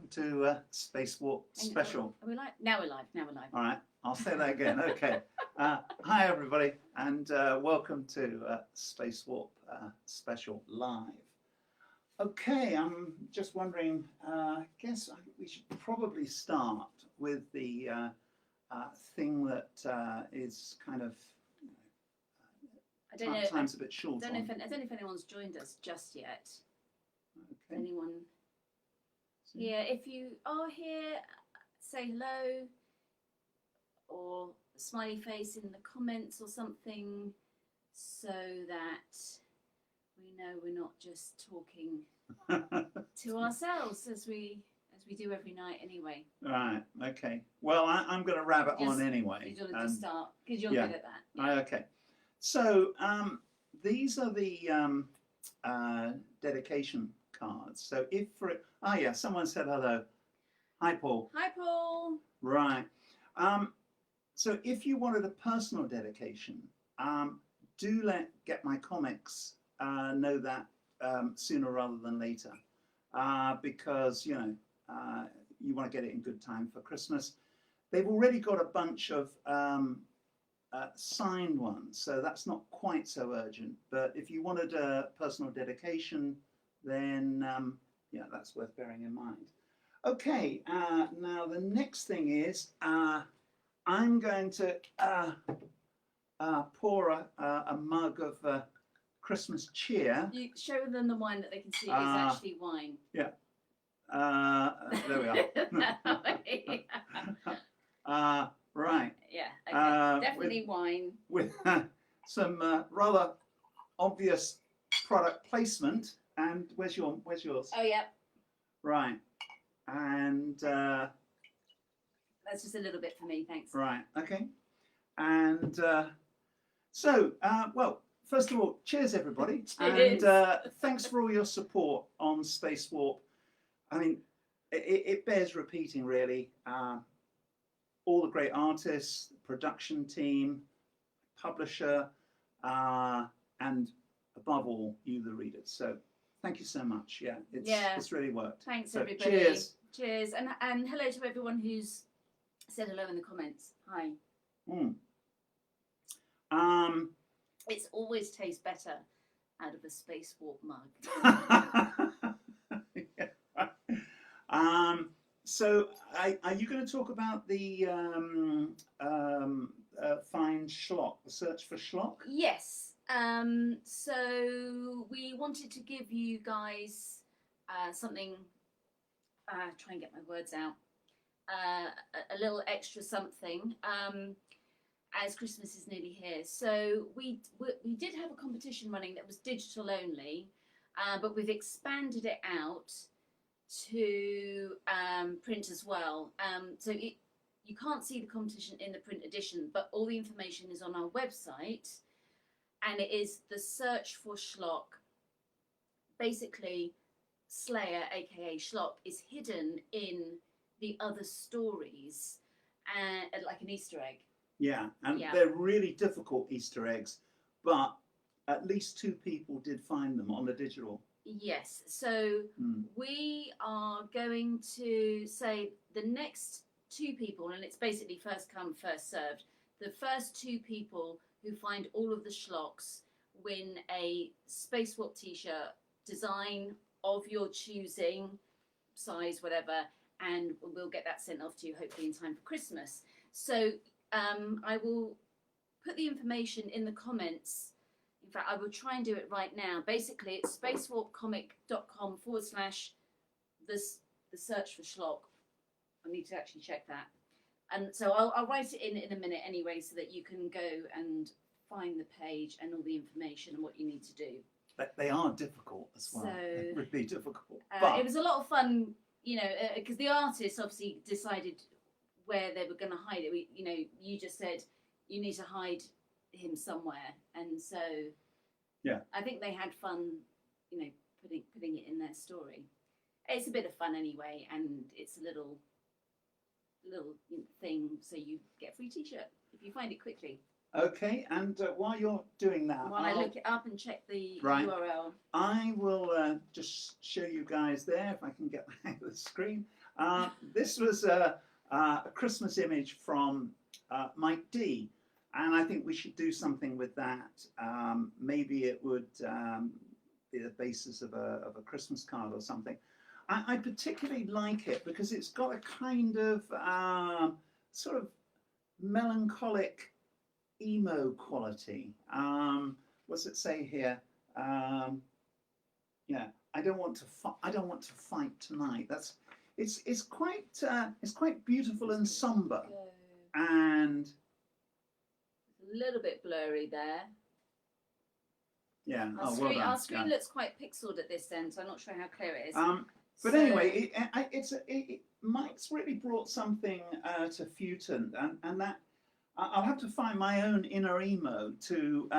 welcome to Spacewarp Special. Are we live? Now we're live. Now we're live. All right, I'll say that again. Okay. Hi, everybody, and welcome to Spacewarp Special Live. Okay, I'm just wondering, I guess we should probably start with the thing that is kind of, I don't know. time's a bit short. I don't know if anyone's joined us just yet. Okay. Anyone? Yeah, if you are here, say hello or a smiley face in the comments or something, so that we know we're not just talking to ourselves as we do every night anyway. Right. Okay. Well, I'm going to rabbit on anyway. You're going to just start because you're good at that. Yeah. Okay. So these are the dedication cards. So if for it, yeah, someone said hello. Hi, Paul. Hi, Paul. Right. So if you wanted a personal dedication, do get my comics know that sooner rather than later, because you want to get it in good time for Christmas. They've already got a bunch of signed ones, so that's not quite so urgent. But if you wanted a personal dedication, then yeah, that's worth bearing in mind. Okay, now the next thing is I'm going to pour a mug of Christmas cheer. You show them the wine that they can see. It's actually wine. Yeah. There we are. Right. Yeah. Okay. Definitely wine. With some rather obvious product placement. And where's yours? Oh yeah. Right. And that's just a little bit for me, thanks. Right. Okay. And so, well, first of all, cheers everybody, Cheers. And thanks for all your support on Spacewarp. I mean, it bears repeating, really. All the great artists, production team, publisher, and above all, you, the readers. So thank you so much. Yeah, it's really worked. Thanks, so, everybody. Cheers. Cheers. And hello to everyone who's said hello in the comments. Hi. It always tastes better out of a Spacewarp mug. So, are you going to talk about the find schlock, the search for schlock? Yes. So we wanted to give you guys something. Try and get my words out. A little extra something. As Christmas is nearly here, so we did have a competition running that was digital only, but we've expanded it out to print as well. So you can't see the competition in the print edition, but all the information is on our website, and it is the search for schlock. Basically, Slayer, aka Schlock, is hidden in the other stories, and like an Easter egg. Yeah, and they're really difficult Easter eggs, but at least 2 people did find them on the digital. Yes, so we are going to say the next 2 people, and it's basically first come, first served. The first 2 people who find all of the schlocks win a Spacewarp t-shirt, design of your choosing, size, whatever, and we'll get that sent off to you hopefully in time for Christmas. So I will put the information in the comments. In fact, I will try and do it right now. Basically, it's spacewarpcomic.com / the search for schlock. I need to actually check that. And so I'll write it in a minute anyway, so that you can go and find the page and all the information and what you need to do. They are difficult as well. So, really difficult. It was a lot of fun, because the artists obviously decided where they were going to hide it. You just said you need to hide him somewhere, and so yeah, I think they had fun, putting it in their story. It's a bit of fun anyway, and it's a little thing, so you get a free t-shirt if you find it quickly. Okay, and while you're doing that, while I look it up and check the URL, I will just show you guys there, if I can get the hang of the screen. This was a Christmas image from Mike D, and I think we should do something with that. Maybe it would be the basis of a Christmas card or something. I particularly like it because it's got a kind of sort of melancholic emo quality. What's it say here? Yeah, I don't want to fight tonight. It's quite beautiful and somber, and a little bit blurry there. Yeah. Our screen looks quite pixeled at this end, so I'm not sure how clear it is. But anyway, Mike's really brought something to Futon, and that I'll have to find my own inner emo to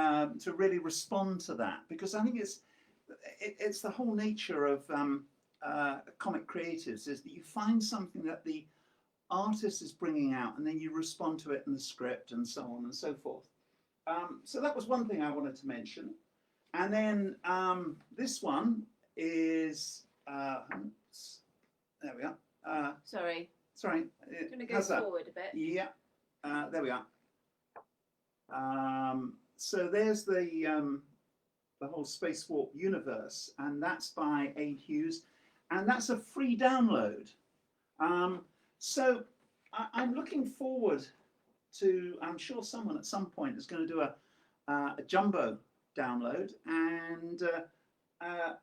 really respond to that, because I think it's the whole nature of comic creatives, is that you find something that the artist is bringing out, and then you respond to it in the script, and so on and so forth. So that was one thing I wanted to mention. And then this one is, there we are. Sorry. I'm going to go forward a bit. Yeah, there we are. So there's the whole Spacewarp universe, and that's by Aid Hughes, and that's a free download. So I'm looking forward to, I'm sure someone at some point is going to do a jumbo download, and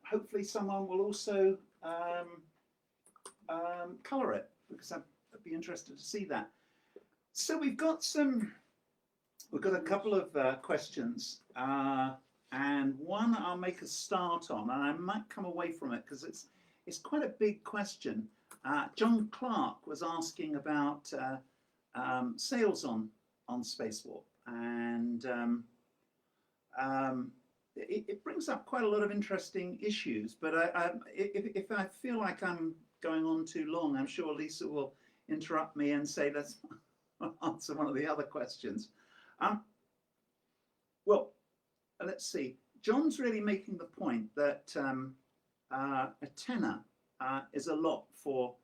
hopefully someone will also colour it, because I'd be interested to see that. So we've got a couple of questions, and one I'll make a start on, and I might come away from it because it's quite a big question. John Clark was asking about sales on Spacewarp, and it brings up quite a lot of interesting issues, but if I feel like I'm going on too long, I'm sure Lisa will interrupt me and say, let's answer one of the other questions. Well, let's see. John's really making the point that a tenner is a lot for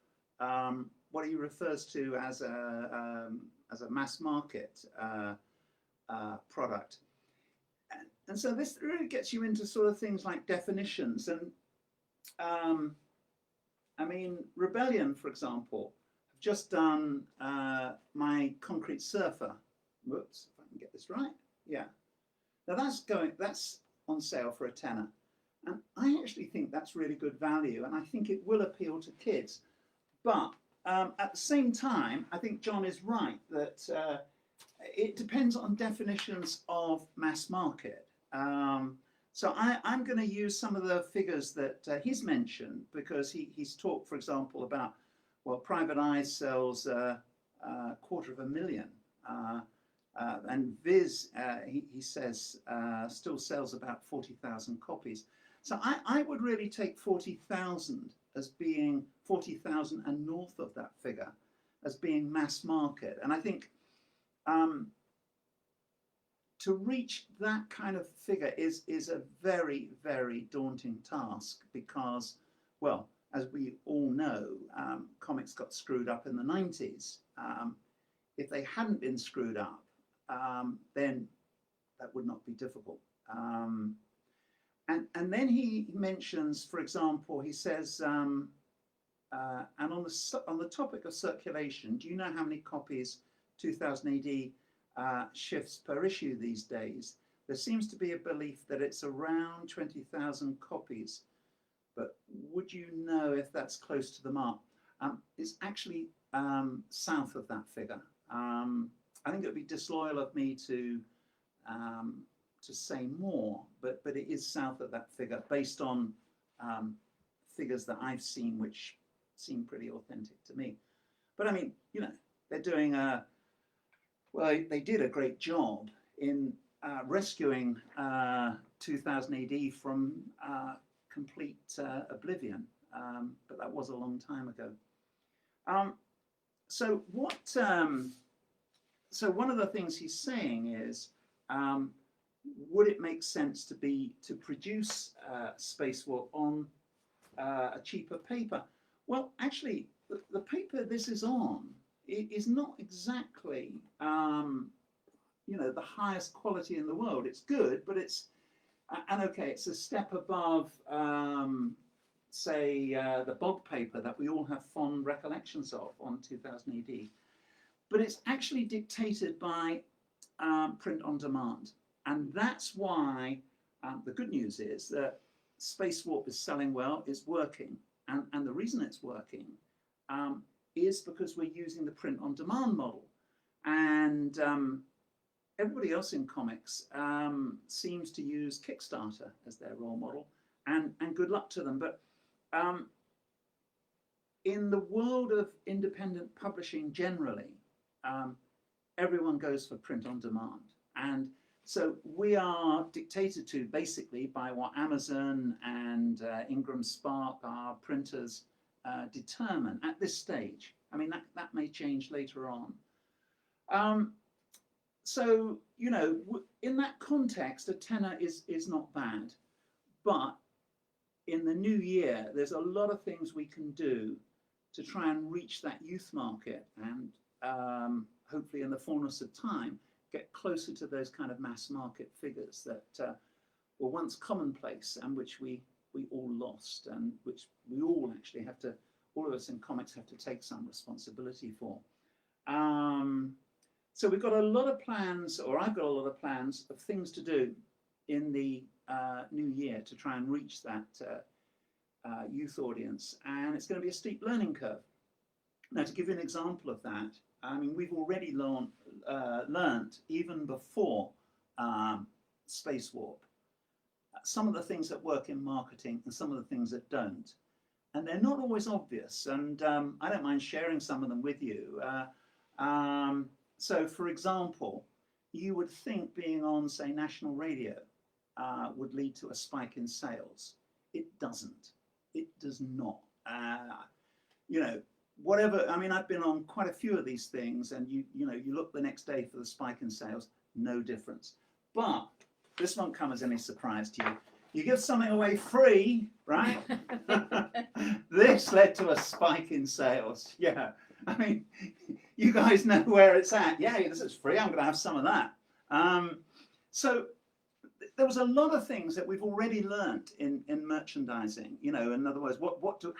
what he refers to as a mass market product. And so this really gets you into sort of things like definitions. And I mean, Rebellion, for example, have just done My Concrete Surfer. Whoops, if I can get this right. Yeah. Now that's on sale for a tenner. And I actually think that's really good value, and I think it will appeal to kids. But at the same time, I think John is right that it depends on definitions of mass market. So I'm going to use some of the figures that he's mentioned, because he's talked, for example, about, well, Private Eye sells a 250,000, and Viz, he says, still sells about 40,000 copies. So I would really take 40,000 as being 40,000 and north of that figure as being mass market. And I think to reach that kind of figure is a very, very daunting task, because, well, as we all know, comics got screwed up in the 90s. If they hadn't been screwed up, then that would not be difficult. And then he mentions, for example, he says, and on the topic of circulation, do you know how many copies 2000 AD shifts per issue these days? There seems to be a belief that it's around 20,000 copies, but would you know if that's close to the mark? It's actually south of that figure. I think it would be disloyal of me to say more, but it is south of that figure, based on figures that I've seen, which seem pretty authentic to me. But I mean, you know, they're doing well, they did a great job in rescuing 2000 AD from complete oblivion, but that was a long time ago. So one of the things he's saying is, would it make sense to produce Spacewarp on a cheaper paper? Well, actually, the paper this is on is not exactly the highest quality in the world. It's good, but it's it's a step above say the bog paper that we all have fond recollections of on 2000 AD. But it's actually dictated by print on demand, and that's why the good news is that Spacewarp is selling well, it's working, and the reason it's working is because we're using the print on demand model, and everybody else in comics seems to use Kickstarter as their role model, and good luck to them. But in the world of independent publishing generally, everyone goes for print on demand. And so we are dictated to basically by what Amazon and Ingram Spark, our printers, determine at this stage. I mean, that may change later on. So, in that context, a tenner is not bad. But in the new year, there's a lot of things we can do to try and reach that youth market and hopefully in the fullness of time, get closer to those kind of mass market figures that were once commonplace and which we all lost, and which we all actually have to, all of us in comics have to take some responsibility for. So we've got a lot of plans, or I've got a lot of plans of things to do in the new year to try and reach that youth audience, and it's going to be a steep learning curve. Now, to give you an example of that, I mean, we've already learned, even before Spacewarp, some of the things that work in marketing and some of the things that don't. And they're not always obvious, and I don't mind sharing some of them with you. So, for example, you would think being on, say, national radio would lead to a spike in sales. It doesn't. It does not. Whatever, I mean, I've been on quite a few of these things, and you look the next day for the spike in sales, no difference. But this won't come as any surprise to you. You give something away free, right? This led to a spike in sales. Yeah, I mean, you guys know where it's at. Yeah, this is free. I'm going to have some of that. So there was a lot of things that we've already learned in merchandising. In other words,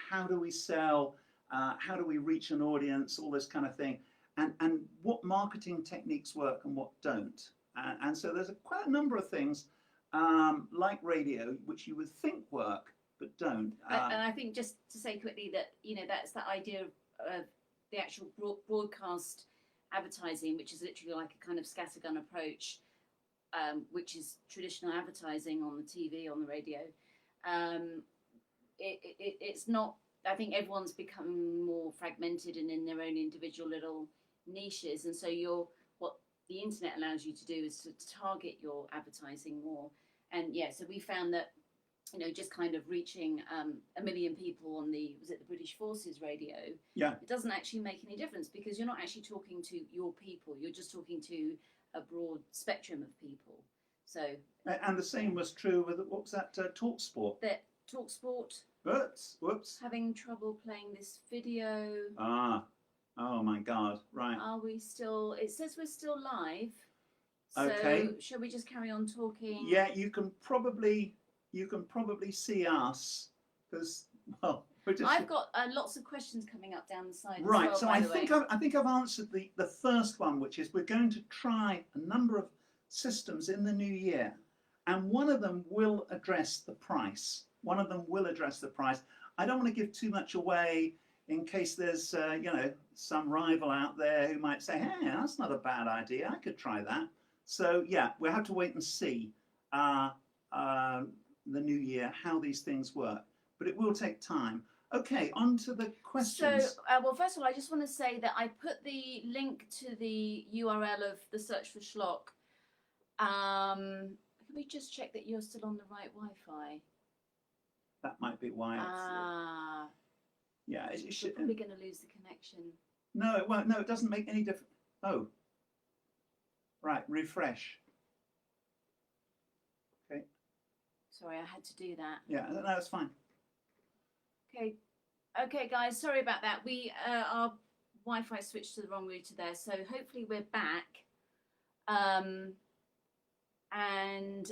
how do we sell? How do we reach an audience? All this kind of thing, and what marketing techniques work and what don't. And so there's quite a number of things like radio, which you would think work but don't. And I think, just to say quickly, that that's that idea of the actual broadcast advertising, which is literally like a kind of scattergun approach, which is traditional advertising on the TV, on the radio. It's not. I think everyone's becoming more fragmented and in their own individual little niches, and so what the internet allows you to do is to target your advertising more. And so we found that just kind of reaching 1 million people on the British Forces radio, it doesn't actually make any difference, because you're not actually talking to your people, you're just talking to a broad spectrum of people. So and the same was true with what was that TalkSport. That TalkSport. Whoops. Having trouble playing this video. Oh my God! Right. Are we still? It says we're still live. So okay. Shall we just carry on talking? Yeah, you can probably see us, because we're just. I've got lots of questions coming up down the side. Right. As well, So I think I've answered the first one, which is we're going to try a number of systems in the new year, and one of them will address the price. I don't want to give too much away in case there's some rival out there who might say, hey, that's not a bad idea, I could try that. So yeah, we'll have to wait and see the new year how these things work, but it will take time. Okay, on to the questions. So, well, first of all, I just want to say that I put the link to the URL of the Search for Schlock. Can we just check that you're still on the right Wi-Fi? That might be why it's... yeah, it should... We're probably going to lose the connection. No, it won't. No, it doesn't make any difference. Oh. Right, refresh. Okay. Sorry, I had to do that. Yeah, no, it's fine. Okay. Okay, guys, sorry about that. We our Wi-Fi switched to the wrong router there, so hopefully we're back. And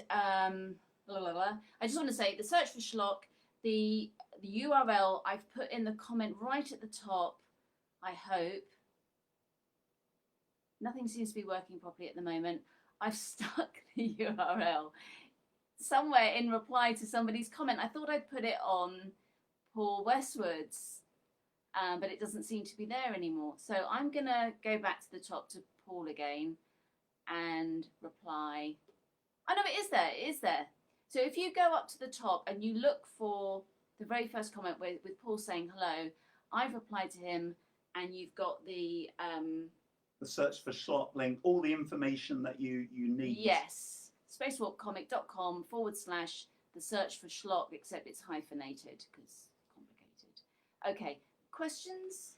blah, blah, blah. I just want to say the search for Schlock, the URL I've put in the comment right at the top. I hope. Nothing seems to be working properly at the moment. I've stuck the URL somewhere in reply to somebody's comment. I thought I'd put it on Paul Westwood's, but it doesn't seem to be there anymore. So I'm going to go back to the top to Paul again and reply. Oh, no, it is there. It is there. So if you go up to the top and you look for the very first comment with Paul saying hello, I've replied to him, and you've got the search for Schlock link, all the information that you need. Yes, spacewarpcomic.com/the search for Schlock, except it's hyphenated because complicated. Okay, questions?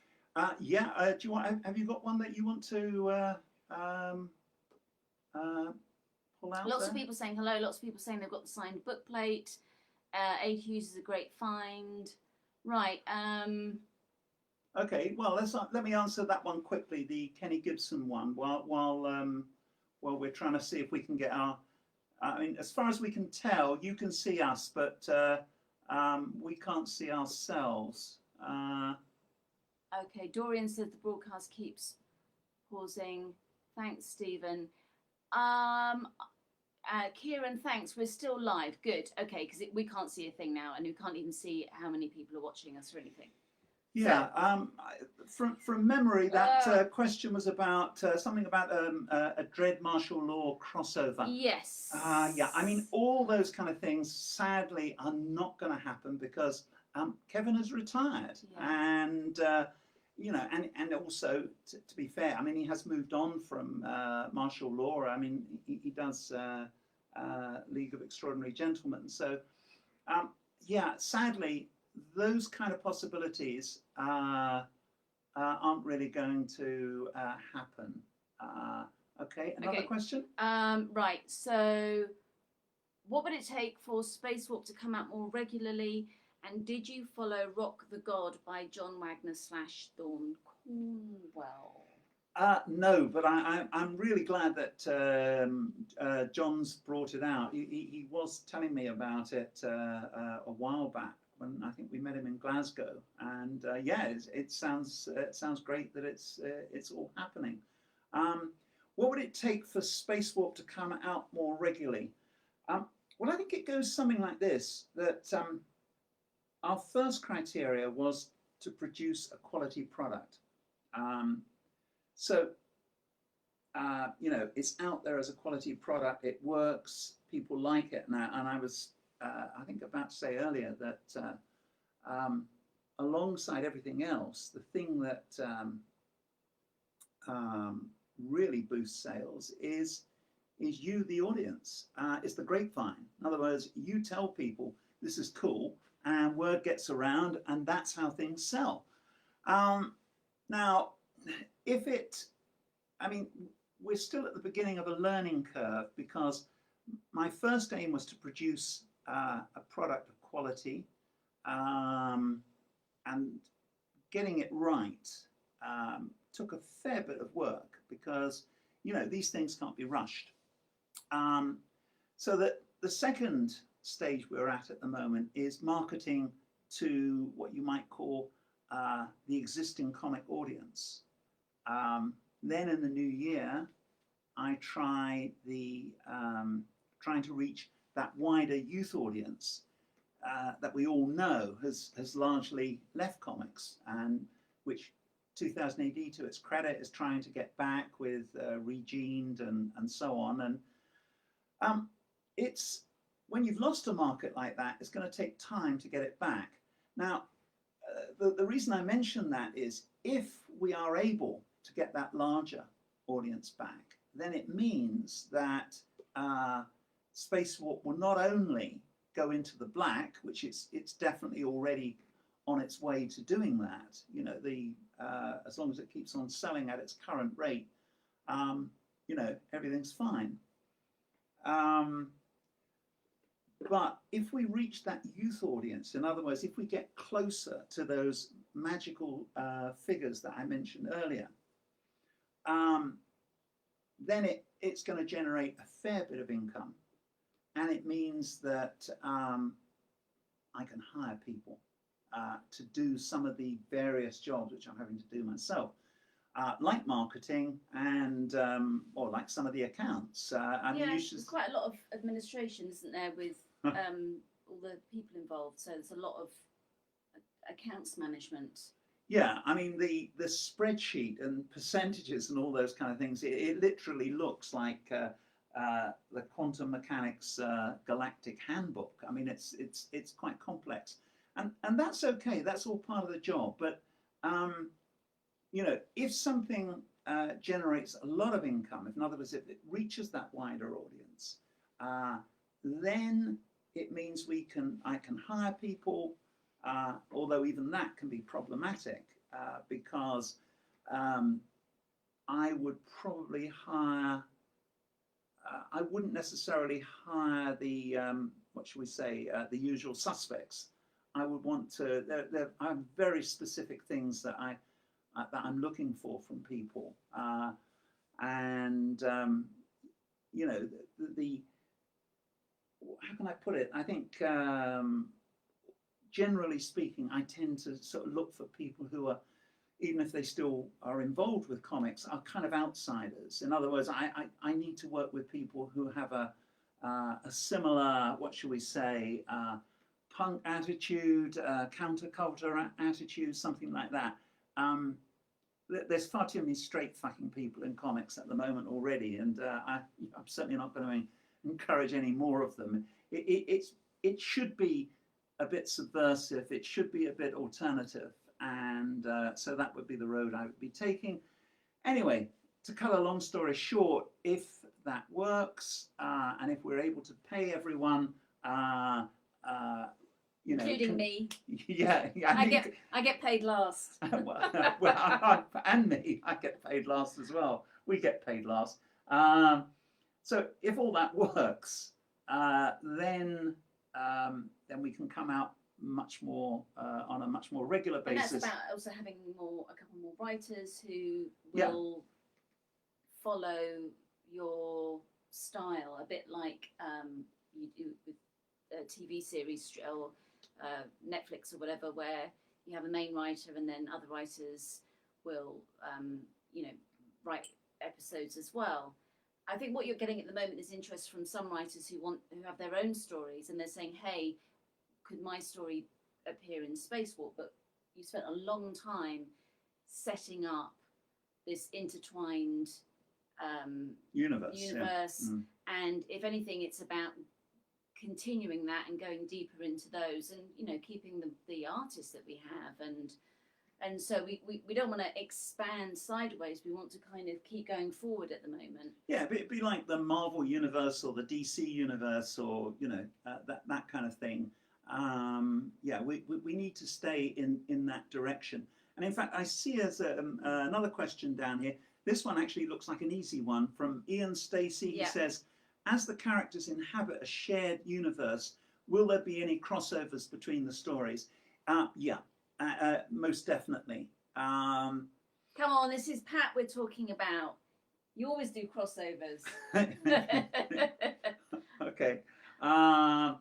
Yeah. Do you want? Have you got one that you want to pull out? Lots there? of people saying hello. Lots of people saying they've got the signed book plate. AQs is a great find. Right. Okay. Well, let me answer that one quickly. The Kenny Gibson one. While we're trying to see if we can get our. I mean, as far as we can tell, you can see us, but we can't see ourselves. Okay. Dorian said the broadcast keeps pausing. Thanks, Stephen. Kieran, thanks. We're still live. Good. Okay, because we can't see a thing now, and we can't even see how many people are watching us or anything. Yeah. So, from memory, that question was about something about a Dread martial law crossover. Yes. Yeah. I mean, all those kind of things, sadly, are not going to happen because Kevin has retired, and and also to be fair, I mean, he has moved on from martial law. I mean, he does League of Extraordinary Gentlemen. So, yeah, sadly, those kind of possibilities aren't really going to happen. Okay, another question? Right, so what would it take for Spacewarp to come out more regularly? And did you follow Rock the God by John Wagner / Thorne Cornwell? No, but I'm really glad that John's brought it out. He was telling me about it a while back when I think we met him in Glasgow, and yeah, it sounds great that it's all happening. What would it take for Spacewarp to come out more regularly? Well, I think it goes something like this: that our first criteria was to produce a quality product. So, it's out there as a quality product. It works. People like it now. And I was, I think, about to say earlier that alongside everything else, the thing that really boosts sales is you, the audience. It's the grapevine. In other words, you tell people this is cool, and word gets around, and that's how things sell. Now, I mean, we're still at the beginning of a learning curve because my first aim was to produce a product of quality, and getting it right took a fair bit of work because, these things can't be rushed. So that the second stage we're at the moment is marketing to what you might call the existing comic audience. Then in the new year, I trying to reach that wider youth audience that we all know has largely left comics, and which 2000 AD, to its credit, is trying to get back with Regened and so on. And it's when you've lost a market like that, it's going to take time to get it back. Now, the reason I mention that is if we are able to get that larger audience back, then it means that Spacewarp will not only go into the black, which it's definitely already on its way to doing that. As long as it keeps on selling at its current rate, everything's fine. But if we reach that youth audience, in other words, if we get closer to those magical figures that I mentioned earlier, then it's going to generate a fair bit of income, and it means that I can hire people to do some of the various jobs which I'm having to do myself, like marketing and or like some of the accounts. I mean, there's quite a lot of administration, isn't there, with all the people involved. So there's a lot of accounts management. Yeah, I mean the spreadsheet and percentages and all those kind of things. It literally looks like the quantum mechanics galactic handbook. I mean, it's quite complex, and that's okay. That's all part of the job. But you know, if something generates a lot of income, if in other words, if it reaches that wider audience, then it means I can hire people. Although even that can be problematic because I would probably hire. I wouldn't necessarily hire the what should we say the usual suspects. I would want to. I have very specific things that I'm looking for from people, and you know the how can I put it? I think. Generally speaking, I tend to sort of look for people who are, even if they still are involved with comics, are kind of outsiders. In other words, I need to work with people who have a similar, what shall we say, punk attitude, counterculture attitude, something like that. There's far too many straight fucking people in comics at the moment already, and I'm certainly not going to encourage any more of them. It should be a bit subversive, it should be a bit alternative, and so that would be the road I would be taking. Anyway, to cut a long story short, if that works, and if we're able to pay everyone, you know, including me. Yeah, I get paid last. well, and me, I get paid last as well. We get paid last. So if all that works, then we can come out much more on a much more regular basis. And that's about also having a couple more writers who will follow your style, a bit like you do with a TV series or Netflix or whatever, where you have a main writer and then other writers will, write episodes as well. I think what you're getting at the moment is interest from some writers who have their own stories, and they're saying, "Hey, could my story appear in Spacewarp?" But you spent a long time setting up this intertwined universe, and if anything, it's about continuing that and going deeper into those, and keeping the artists that we have, and so we don't want to expand sideways. We want to kind of keep going forward at the moment. Yeah, it'd be like the Marvel universe or the DC universe, or that kind of thing. We need to stay in that direction. And in fact, I see as another question down here. This one actually looks like an easy one from Ian Stacey. He says, as the characters inhabit a shared universe, will there be any crossovers between the stories? Most definitely. Come on, this is Pat we're talking about. You always do crossovers. Okay. I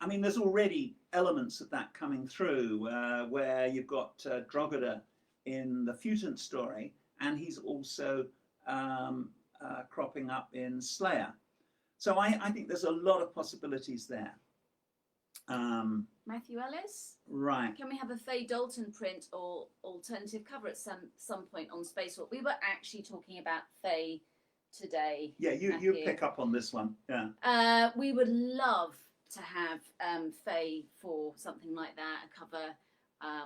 mean, there's already elements of that coming through, where you've got Drogheda in the Futant story, and he's also cropping up in Slayer. So I think there's a lot of possibilities there. Matthew Ellis? Right. Can we have a Faye Dalton print or alternative cover at some point on Spacewarp? We were actually talking about Faye today. Yeah, you pick up on this one. Yeah. We would love to have Faye for something like that, a cover,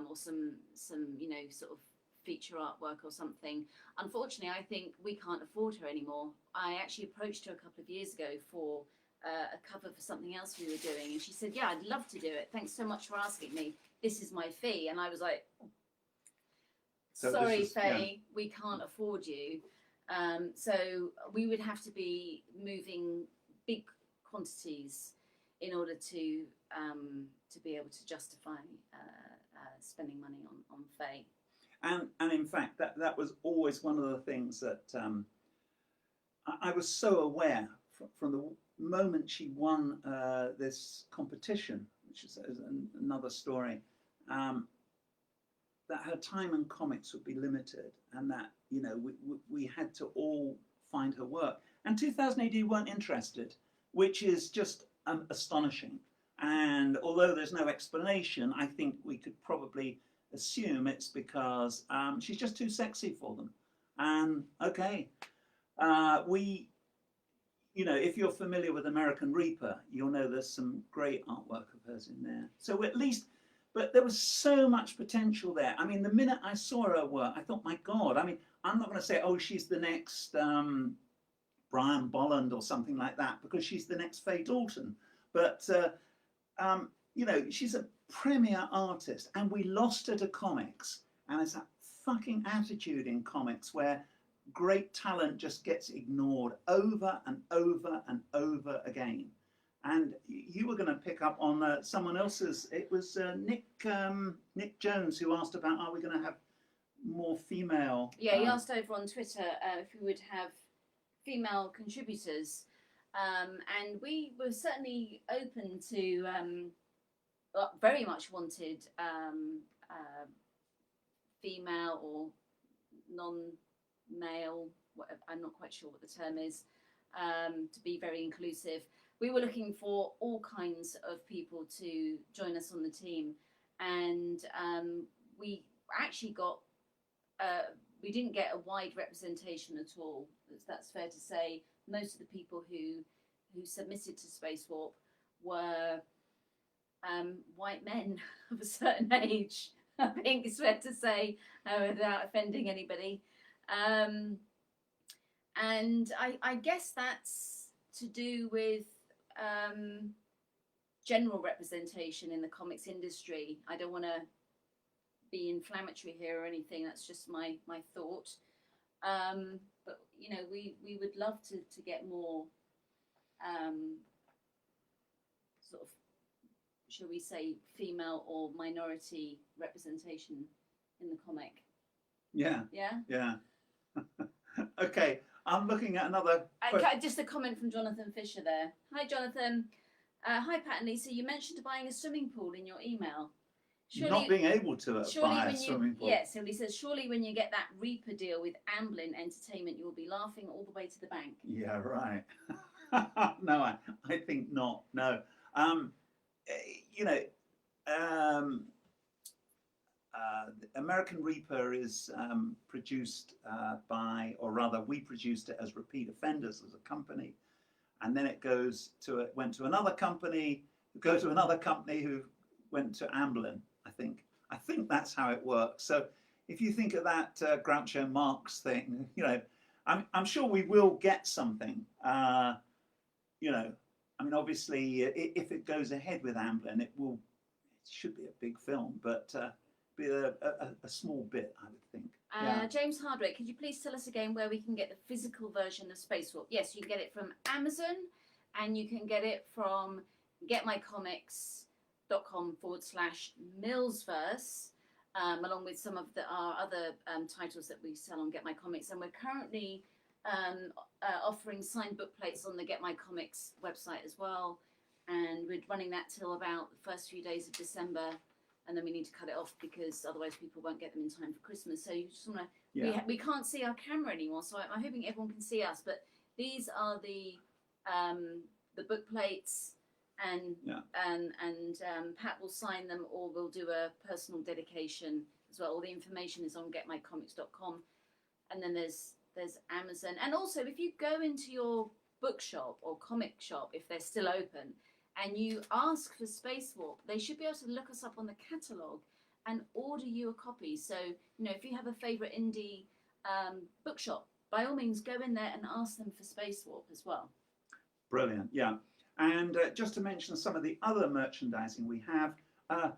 or some sort of feature artwork or something. Unfortunately, I think we can't afford her anymore. I actually approached her a couple of years ago for a cover for something else we were doing, and she said, "Yeah, I'd love to do it. Thanks so much for asking me. This is my fee." And I was like, "Sorry, Faye, we can't afford you." So we would have to be moving big quantities in order to be able to justify spending money on Faye. And in fact, that was always one of the things that I was so aware from the moment she won this competition, which is another story, that her time in comics would be limited, and that, you know, we had to all find her work. And 2000 AD weren't interested, which is just astonishing. And although there's no explanation, I think we could probably assume it's because she's just too sexy for them. And okay, you know, if you're familiar with American Reaper, you'll know there's some great artwork of hers in there. So at least, but there was so much potential there. I mean, the minute I saw her work, I thought, my God, I mean, I'm not going to say, oh, she's the next Brian Bolland or something like that, because she's the next Faye Dalton. But, you know, she's a premier artist, and we lost her to comics. And it's that fucking attitude in comics where great talent just gets ignored over and over and over again. And you were going to pick up on someone else's. It was Nick Jones who asked about, are we going to have more female? Yeah, he asked over on Twitter if we would have female contributors, and we were certainly open to. Very much wanted female or non-male. I'm not quite sure what the term is. To be very inclusive. We were looking for all kinds of people to join us on the team, and we actually got. We didn't get a wide representation at all. That's fair to say. Most of the people who submitted to Spacewarp were white men of a certain age. I think it's fair to say, without offending anybody. And I guess that's to do with general representation in the comics industry. I don't want to be inflammatory here or anything. That's just my thought. But you know, we would love to get more sort of, shall we say, female or minority representation in the comic. Yeah. Yeah. Yeah. Okay, I'm looking at another. Just a comment from Jonathan Fisher there. Hi, Jonathan. Hi, Pat and Lisa. You mentioned buying a swimming pool in your email. Surely, not being able to buy a swimming pool. Yes, so he says, surely when you get that Reaper deal with Amblin Entertainment, you'll be laughing all the way to the bank. Yeah, right. No, I think not. No. You know, American Reaper is produced by, or rather, we produced it as Repeat Offenders as a company, and then it went to another company, who go to another company, who went to Amblin. I think that's how it works. So if you think of that Groucho Marx thing, you know, I'm sure we will get something. You know, I mean, obviously, if it goes ahead with Amblin, it should be a big film, but be a small bit, I would think. Yeah. James Hardwick, could you please tell us again where we can get the physical version of Spacewarp? Yes, you can get it from Amazon, and you can get it from getmycomics.com/Millsverse, along with some of our other titles that we sell on Get My Comics. And we're currently offering signed book plates on the Get My Comics website as well. And we're running that till about the first few days of December. And then we need to cut it off because otherwise people won't get them in time for Christmas. So you just want to, we can't see our camera anymore. So I'm hoping everyone can see us. But these are the book plates, and Pat will sign them, or we'll do a personal dedication as well. All the information is on getmycomics.com. And then there's Amazon. And also, if you go into your bookshop or comic shop, if they're still open, and you ask for Spacewarp, they should be able to look us up on the catalogue and order you a copy. So, you know, if you have a favourite indie bookshop, by all means, go in there and ask them for Spacewarp as well. Brilliant, yeah. And just to mention some of the other merchandising we have, I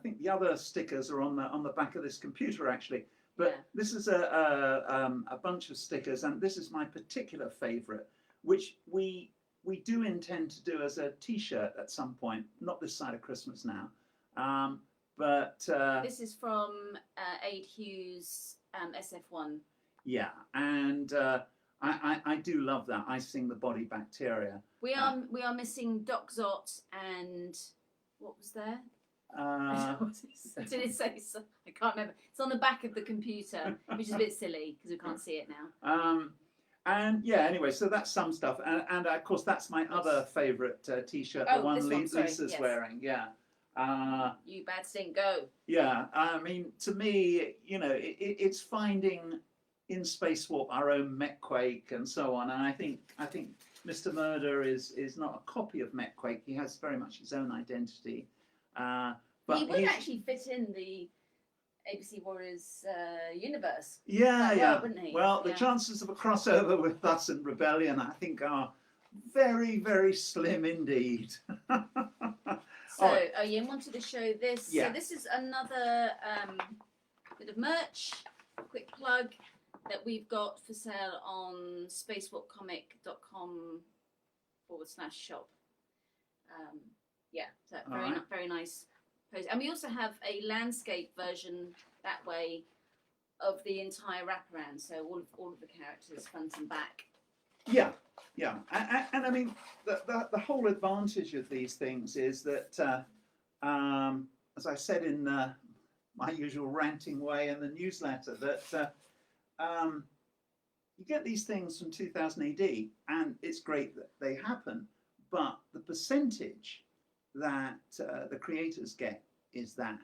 think the other stickers are on the back of this computer, actually. But this is a bunch of stickers, and this is my particular favourite, which we we do intend to do as a T-shirt at some point, not this side of Christmas now, but this is from Aid Hughes SF1. Yeah, and I do love that. I sing the body bacteria. We are missing Doc Zott and what was there? Did it say so? I can't remember. It's on the back of the computer, which is a bit silly because we can't see it now. And yeah, anyway, so that's some stuff, and of course that's my other favourite T-shirt, the one Lisa's wearing. Yeah. You bad stink, go. Yeah, I mean, to me, you know, it's finding in Spacewarp our own Metquake and so on, and I think Mr. Murder is not a copy of Metquake. He has very much his own identity. But he would actually fit in the ABC Warriors universe. Yeah. Wouldn't he? Well, the chances of a crossover with us and Rebellion, I think, are very, very slim indeed. So, Ian wanted to show this. Yeah. So this is another bit of merch, quick plug, that we've got for sale on spacewarpcomic.com/shop. Yeah, so very nice pose. And we also have a landscape version that way of the entire wraparound, so all of the characters front and back. Yeah. And I mean, the whole advantage of these things is that, as I said in my usual ranting way in the newsletter, that you get these things from 2000 AD, and it's great that they happen, but the percentage that the creators get is that,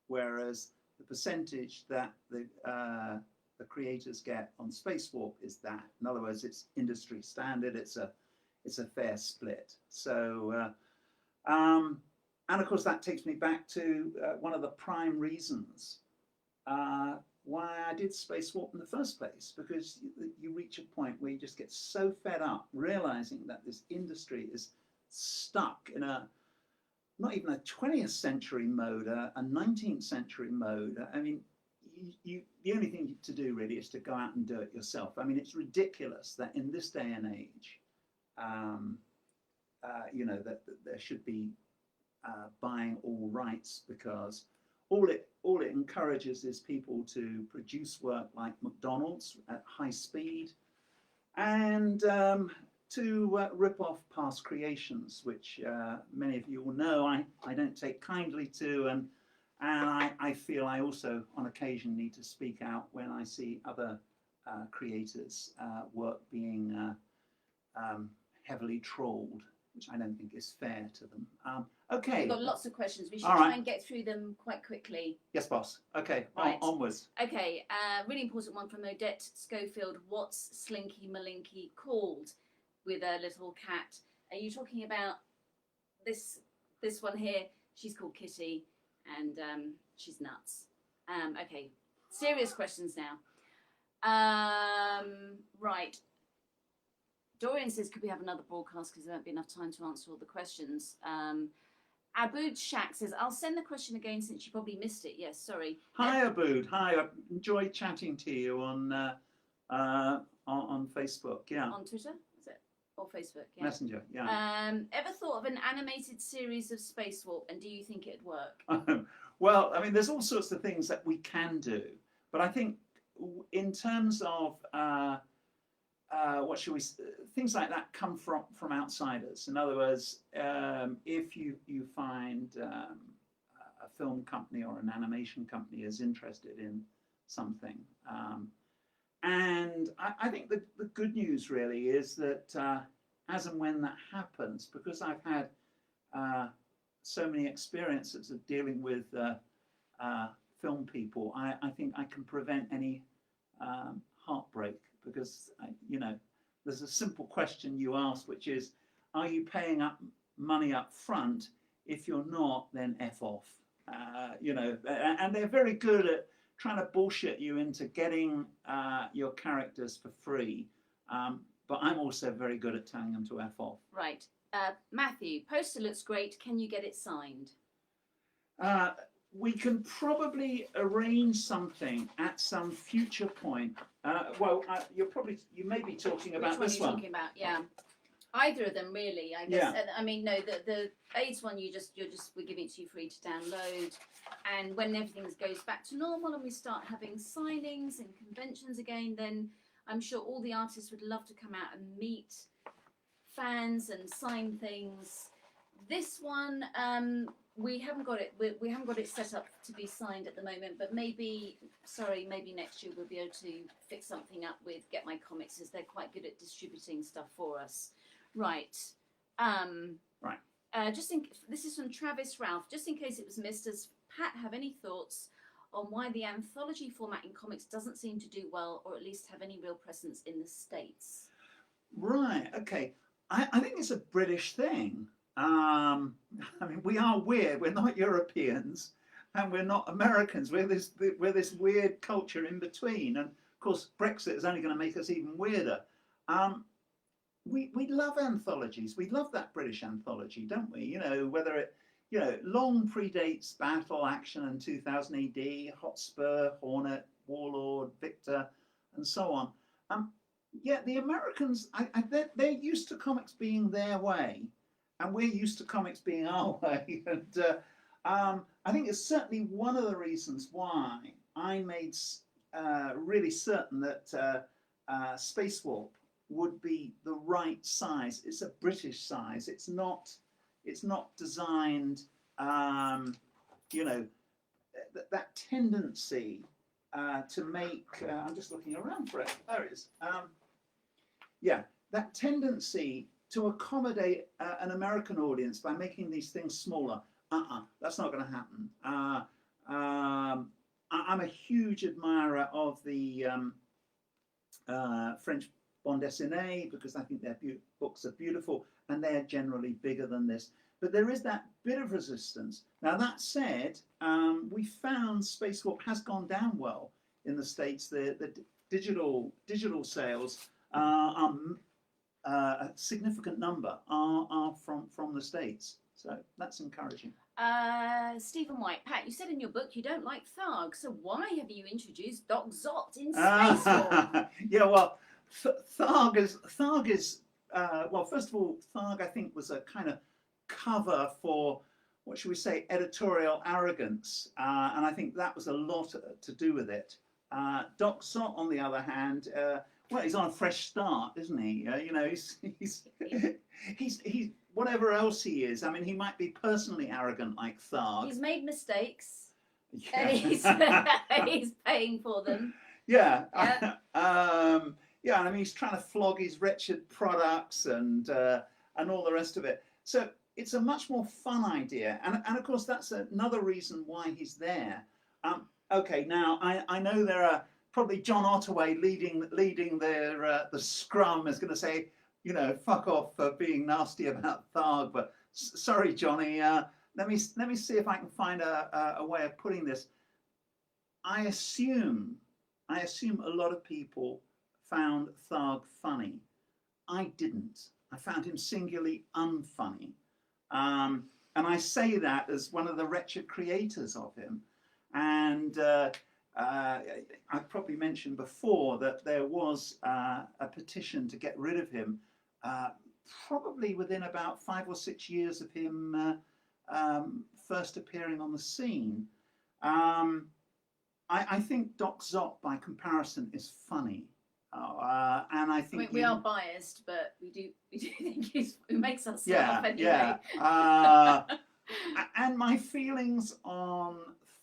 whereas the percentage that the creators get on Spacewarp is that. In other words, it's industry standard. It's a fair split. So, and of course that takes me back to one of the prime reasons why I did Spacewarp in the first place, because you reach a point where you just get so fed up realizing that this industry is stuck in not even a 20th century mode, a 19th century mode. I mean, the only thing to do really is to go out and do it yourself. I mean, it's ridiculous that in this day and age, you know, that there should be buying all rights, because all it encourages is people to produce work like McDonald's at high speed, and to rip off past creations, which many of you will know I don't take kindly to, and I feel I also on occasion need to speak out when I see other creators' work being heavily trolled, which I don't think is fair to them. Okay. We've got lots of questions. We should try and get through them quite quickly. Yes, boss. Okay, right. Onwards. Okay, really important one from Odette Schofield. What's Slinky Malinky called? With a little cat. Are you talking about this one here? She's called Kitty, and she's nuts. Okay, serious questions now. Right. Dorian says, could we have another broadcast because there won't be enough time to answer all the questions. Abood Shak says, I'll send the question again since you probably missed it. Yes, sorry. Hi, Abood. Hi, I enjoyed chatting to you on Facebook. Yeah. On Twitter, is it? Or Facebook? Yeah. Messenger. Yeah. Ever thought of an animated series of Spacewarp, and do you think it'd work? Well, I mean, there's all sorts of things that we can do, but I think in terms of what should we? Things like that come from outsiders. In other words, if you find a film company or an animation company is interested in something, and I think the good news really is that as and when that happens, because I've had so many experiences of dealing with film people, I think I can prevent any heartbreak, because you know, there's a simple question you ask, which is, are you paying up money up front? If you're not, then F off. You know, and they're very good at trying to bullshit you into getting your characters for free. But I'm also very good at telling them to F off. Right. Matthew, poster looks great. Can you get it signed? We can probably arrange something at some future point. You may be talking about this one. Which one are you talking about? Yeah. Either of them, really. I guess. I mean, no, the AIDS one, we're giving it to you free to download, and when everything goes back to normal and we start having signings and conventions again, then I'm sure all the artists would love to come out and meet fans and sign things. This one, we haven't got it. We haven't got it set up to be signed at the moment, but maybe next year we'll be able to fix something up with Get My Comics, as they're quite good at distributing stuff for us. Right. Right. This is from Travis Ralph. Just in case it was missed, does Pat have any thoughts on why the anthology format in comics doesn't seem to do well, or at least have any real presence in the States? Right. Okay. I think it's a British thing. I mean, we are weird. We're not Europeans, and we're not Americans. We're this weird culture in between. And of course, Brexit is only going to make us even weirder. We love anthologies. We love that British anthology, don't we? You know, whether it, you know, long predates Battle, Action, and 2000 AD, Hotspur, Hornet, Warlord, Victor, and so on. Yeah, the Americans, they're used to comics being their way, and we're used to comics being our way. And I think it's certainly one of the reasons why I made really certain that Spacewarp would be the right size. It's a British size. It's not designed, you know, that tendency to make. I'm just looking around for it. There it is. Yeah, that tendency to accommodate an American audience by making these things smaller. That's not going to happen. I'm a huge admirer of the French bande dessinée, because I think their books are beautiful, and they're generally bigger than this. But there is that bit of resistance. Now, that said, we found Spacewarp has gone down well in the States. The digital sales a significant number are from the States. So that's encouraging. Stephen White, Pat, you said in your book you don't like Tharg, so why have you introduced Doc Zot in Spacewarp? Yeah, well, Tharg is well, first of all, Tharg, I think, was a kind of cover for, what should we say, editorial arrogance, and I think that was a lot to do with it. Doc Zot, on the other hand, well, he's on a fresh start, isn't he? You know, he's whatever else he is. I mean, he might be personally arrogant like Tharg. He's made mistakes, yeah. and he's paying for them. Yeah. Yeah, I mean, he's trying to flog his wretched products and all the rest of it. So it's a much more fun idea, and of course that's another reason why he's there. Okay, now I know there are probably John Ottaway leading their the scrum is going to say, you know, fuck off for being nasty about Tharg, but sorry, Johnny. Let me see if I can find a way of putting this. I assume a lot of people found Tharg funny. I didn't. I found him singularly unfunny. And I say that as one of the wretched creators of him. And I've probably mentioned before that there was a petition to get rid of him, probably within about 5 or 6 years of him first appearing on the scene. I think Doc Zot, by comparison, is funny. And I think we are biased, but we do think he makes us laugh anyway. Yeah. And my feelings on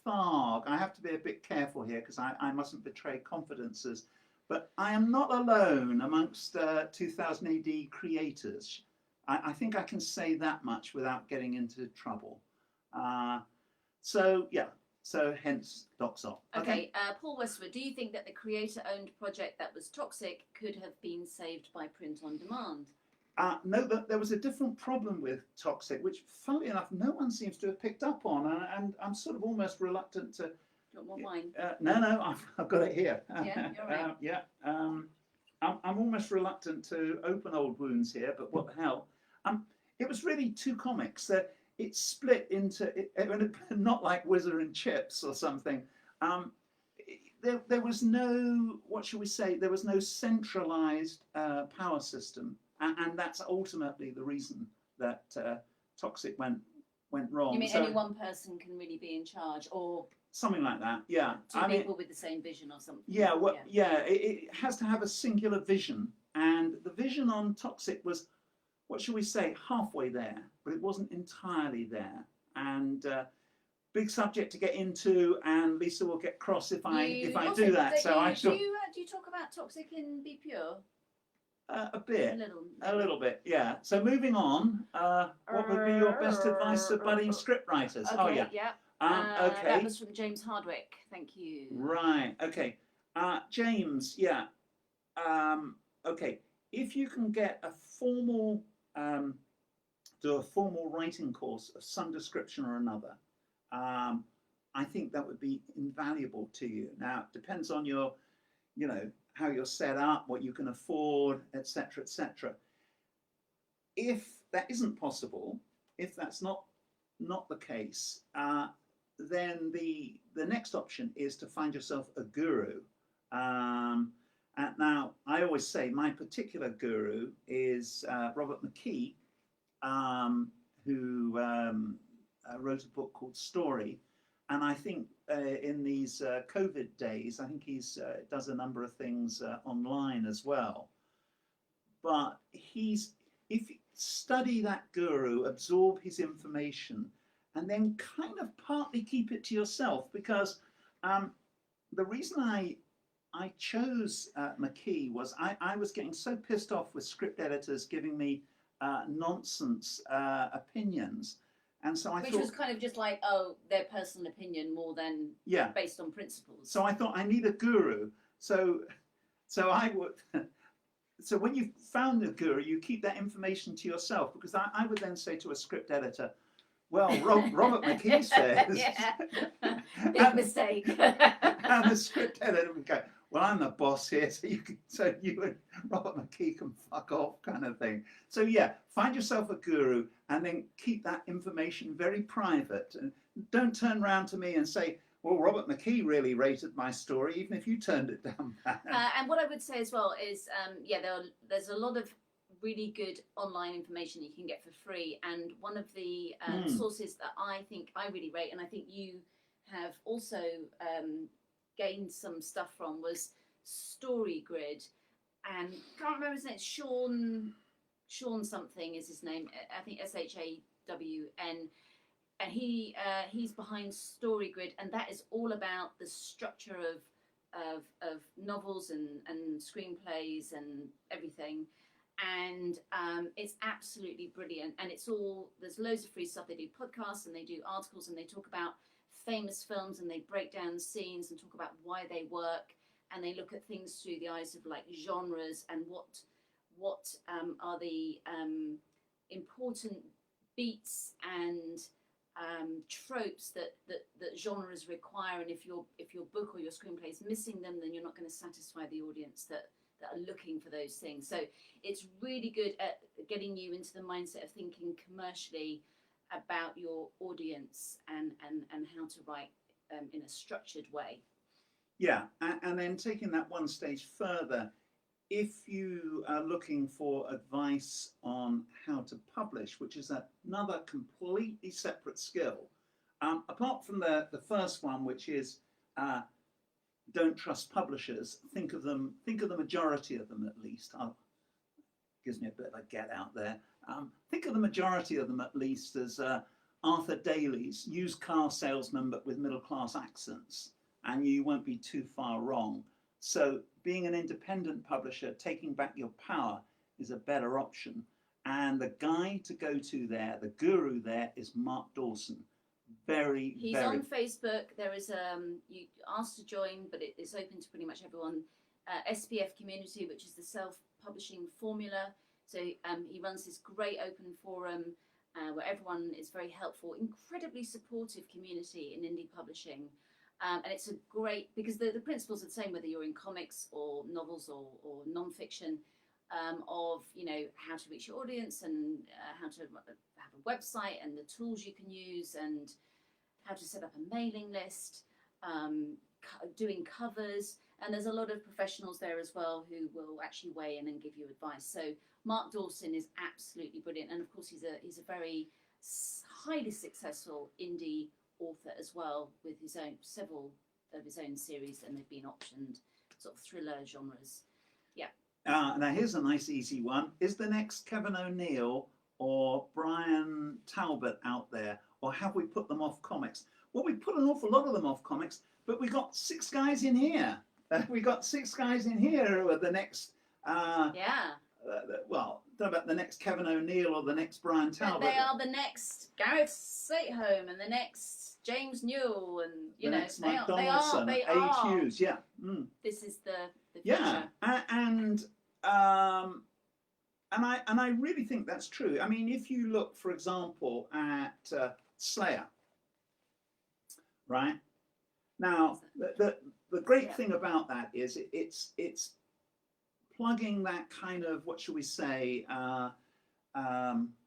Tharg, I have to be a bit careful here because I mustn't betray confidences, but I am not alone amongst 2000 AD creators. I think I can say that much without getting into trouble. So yeah. So hence Doc Zot. Okay, Paul Westwood, do you think that the creator-owned project that was toxic could have been saved by print on demand? No, there was a different problem with Toxic, which, funnily enough, no one seems to have picked up on, and I'm sort of almost reluctant to. Do you want more wine? No, I've got it here. Yeah, you're right. Yeah, I'm almost reluctant to open old wounds here, but what the hell? It was really two comics that. It's split into, not like Whizzer and Chips or something. There was no, what shall we say, there was no centralized power system and that's ultimately the reason that Toxic went wrong. You mean So, any one person can really be in charge, or something like that? Yeah. two people with the same vision or something? Yeah. Well, yeah. It has to have a singular vision, and the vision on Toxic was, what shall we say, halfway there, but it wasn't entirely there. And big subject to get into, and Lisa will get cross if I do that. So I shall. Do you talk about Toxic in Be Pure? A bit, a little bit, yeah. So moving on, what would be your best advice for budding scriptwriters? Okay, Oh yeah, okay. That was from James Hardwick. Thank you. Right. Okay. James. Yeah. Okay. If you can get a formal, do a formal writing course of some description or another, I think that would be invaluable to you. Now, it depends on your, how you're set up, what you can afford, etc., etc. If that isn't possible, if that's not the case, then the next option is to find yourself a guru. And now, I always say my particular guru is Robert McKee, who wrote a book called Story. And I think in these COVID days, I think he's does a number of things online as well. But if you study that guru, absorb his information, and then kind of partly keep it to yourself, because the reason I chose McKee was I was getting so pissed off with script editors giving me nonsense opinions. And so Which was kind of just like, their personal opinion more than based on principles. So I thought I need a guru. So I would. So when you found a guru, you keep that information to yourself, because I would then say to a script editor, well, Robert McKee says. Big mistake. And the script editor would go, well, I'm the boss here, so you and Robert McKee can fuck off, kind of thing. So yeah, find yourself a guru and then keep that information very private. And don't turn around to me and say, well, Robert McKee really rated my story, even if you turned it down bad. And what I would say as well is, there's a lot of really good online information you can get for free. And one of the sources that I think I really rate, and I think you have also gained some stuff from, was Story Grid. And I can't remember his name. Sean something is his name. I think SHAWN. And he's behind Story Grid, and that is all about the structure of novels and screenplays and everything. And it's absolutely brilliant. And there's loads of free stuff. They do podcasts and they do articles and they talk about famous films and they break down scenes and talk about why they work, and they look at things through the eyes of like genres and what are the important beats and tropes that genres require, and if your book or your screenplay is missing them, then you're not going to satisfy the audience that are looking for those things. So it's really good at getting you into the mindset of thinking commercially about your audience and how to write in a structured way. Yeah, and then taking that one stage further, if you are looking for advice on how to publish, which is another completely separate skill, apart from the first one, which is don't trust publishers, think of the majority of them at least. Gives me a bit of a get out there. Think of the majority of them at least as Arthur Daly's used car salesman, but with middle class accents, and you won't be too far wrong. So being an independent publisher, taking back your power, is a better option. And the guy to go to there, the guru there, is Mark Dawson. He's on Facebook. There is you asked to join, but it's open to pretty much everyone. SPF Community, which is the self-publishing formula. So he runs this great open forum where everyone is very helpful, incredibly supportive community in indie publishing. And it's a great, because the principles are the same whether you're in comics or novels or non-fiction, of how to reach your audience and how to have a website and the tools you can use and how to set up a mailing list. doing covers, and there's a lot of professionals there as well who will actually weigh in and give you advice. So Mark Dawson is absolutely brilliant, and of course he's a very highly successful indie author as well, with his own several of his own series, and they've been optioned sort of thriller genres. Yeah. Now here's a nice easy one. Is the next Kevin O'Neill or Brian Talbot out there, or have we put them off comics? Well, we put an awful lot of them off comics, but we got 6 guys in here. We got 6 guys in here who are the next. Well, don't know about the next Kevin O'Neill or the next Brian Talbot. But they are the next Gareth Satehome and the next James Newell, and the next Mike Donaldson, they A. are. Hughes, yeah. This is the future. Yeah, and I really think that's true. I mean, if you look, for example, at Slayer, right? Now, the great thing about that is it's plugging that kind of, what shall we say,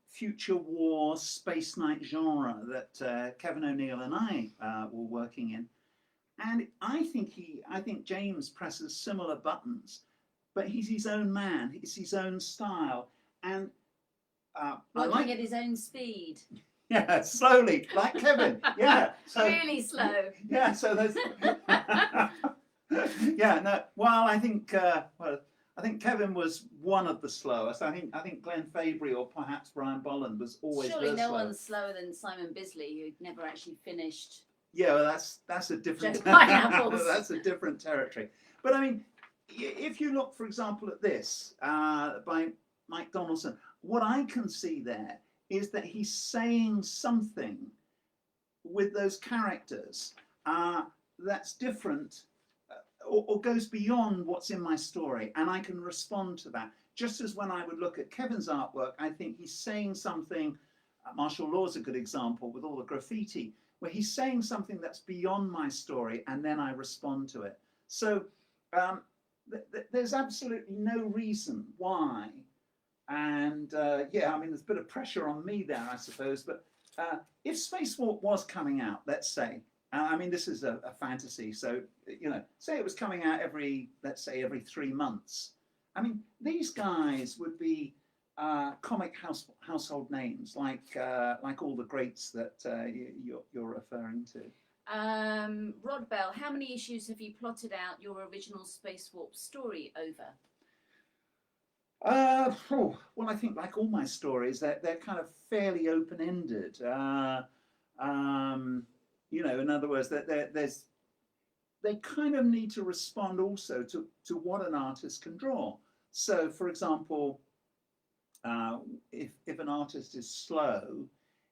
future war space knight genre that Kevin O'Neill and I were working in, and I think James presses similar buttons, but he's his own man. He's his own style, and working at his own speed. Yeah, slowly, like Kevin. Yeah, so, really slow. Yeah, so there's. Yeah, no. Well, I think Kevin was one of the slowest. I think Glenn Fabry or perhaps Brian Bolland was always. Surely no one's slower than Simon Bisley, who'd never actually finished. Yeah, well, that's a different. That's a different territory. But I mean, if you look, for example, at this by Mike Donaldson, what I can see there is that he's saying something with those characters that's different or goes beyond what's in my story, and I can respond to that. Just as when I would look at Kevin's artwork, I think he's saying something, Martial Law's a good example with all the graffiti, where he's saying something that's beyond my story, and then I respond to it. So there's absolutely no reason why. And yeah, I mean, there's a bit of pressure on me there, I suppose. But if Spacewarp was coming out, let's say, I mean, this is a fantasy, so, you know, say it was coming out let's say every 3 months. I mean, these guys would be comic household names, like all the greats that you're referring to. Rod Bell, how many issues have you plotted out your original Spacewarp story over? Well, I think like all my stories, they're kind of fairly open-ended. You know, in other words, they kind of need to respond also to what an artist can draw. So, for example, if an artist is slow,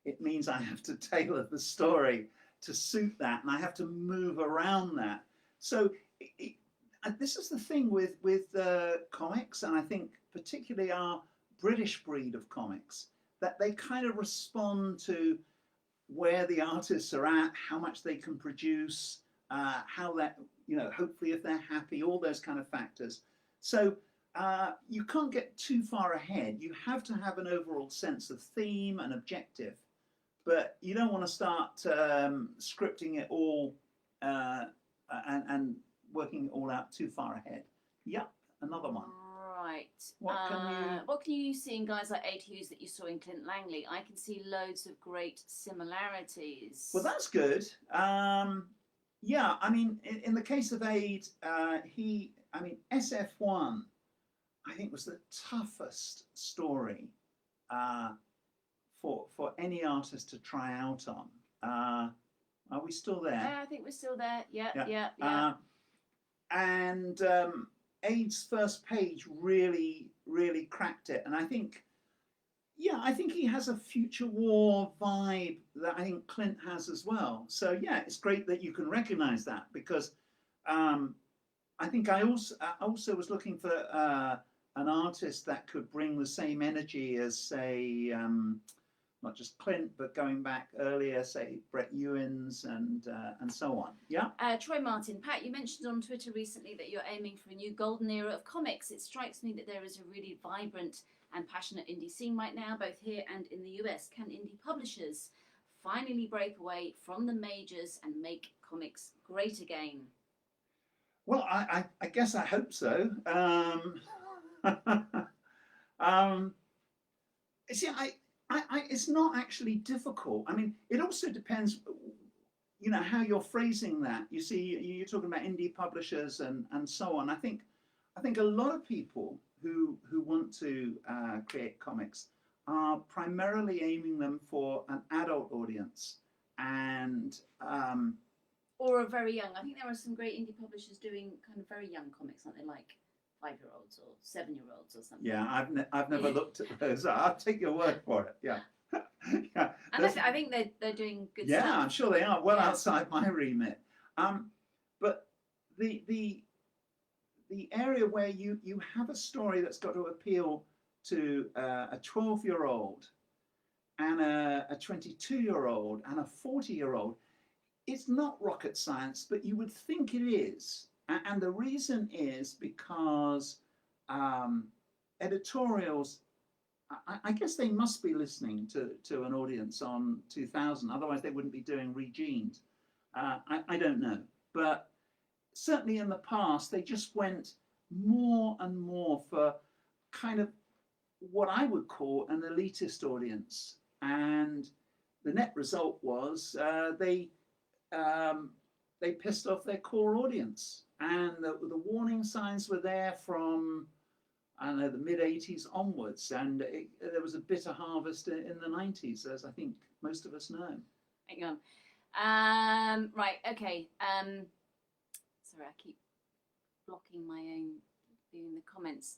it means I have to tailor the story to suit that, and I have to move around that. So this is the thing with comics, and I think particularly our British breed of comics, that they kind of respond to where the artists are at, how much they can produce, how that, you know, hopefully if they're happy, all those kind of factors. So you can't get too far ahead. You have to have an overall sense of theme and objective, but you don't want to start scripting it all and working it all out too far ahead. Yep, another one. Right. What can you see in guys like A. Hughes that you saw in Clint Langley? I can see loads of great similarities. Well, that's good. Yeah, I mean, in the case of Aid, SF1, I think was the toughest story for any artist to try out on. Are we still there? Yeah, I think we're still there. Yeah. And Aid's first page really cracked it, and I think he has a future war vibe that I think Clint has as well. So yeah, it's great that you can recognise that, because I think I also was looking for an artist that could bring the same energy as, say, not just Clint, but going back earlier, say Brett Ewins and so on. Yeah. Troy Martin, Pat, you mentioned on Twitter recently that you're aiming for a new golden era of comics. It strikes me that there is a really vibrant and passionate indie scene right now, both here and in the US. Can indie publishers finally break away from the majors and make comics great again? Well, I guess I hope so. Um, see, it's not actually difficult. I mean, it also depends, how you're phrasing that. You see, you're talking about indie publishers and so on. I think a lot of people who want to create comics are primarily aiming them for an adult audience, and Or a very young. I think there are some great indie publishers doing kind of very young comics, aren't they? Like 5-year-olds or 7-year-olds or something. yeah, I've never looked at those. I'll take your word for it. Yeah, yeah. And I think they're doing good Yeah, stuff. I'm sure they are well Yeah. outside my remit. But the area where you have a story that's got to appeal to a 12-year-old and a 22-year-old and a 40-year-old, it's not rocket science, but you would think it is. And the reason is because editorials, I guess they must be listening to an audience on 2000, otherwise they wouldn't be doing Regened. I don't know. But certainly in the past, they just went more and more for kind of what I would call an elitist audience. And the net result was they pissed off their core audience. And the warning signs were there from, I don't know, the mid-80s onwards. And there was a bitter harvest in the 90s, as I think most of us know. Hang on. Right, okay. Sorry, I keep blocking my own view in the comments.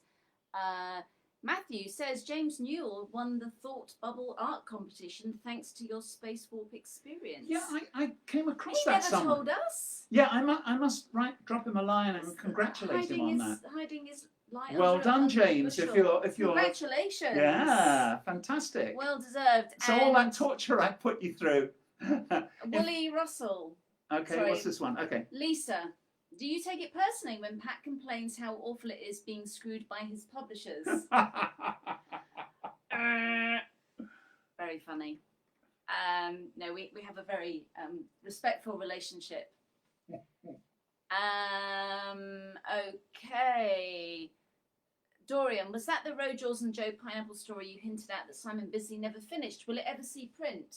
Matthew says James Newell won the Thought Bubble art competition thanks to your Spacewarp experience. Yeah, I came across he that never somewhere. told us. Yeah, I must drop him a line and congratulate him on that. Hiding his light. Well done, James. If you're Congratulations. Yeah, fantastic. Well deserved. So all that torture I put you through. Wooly Russell. Okay, Sorry. What's this one? Okay. Lisa, do you take it personally when Pat complains how awful it is being screwed by his publishers? Very funny. No, we have a very respectful relationship. Okay. Dorian, was that the Rojaws and Joe Pineapple story you hinted at that Simon Bisley never finished? Will it ever see print?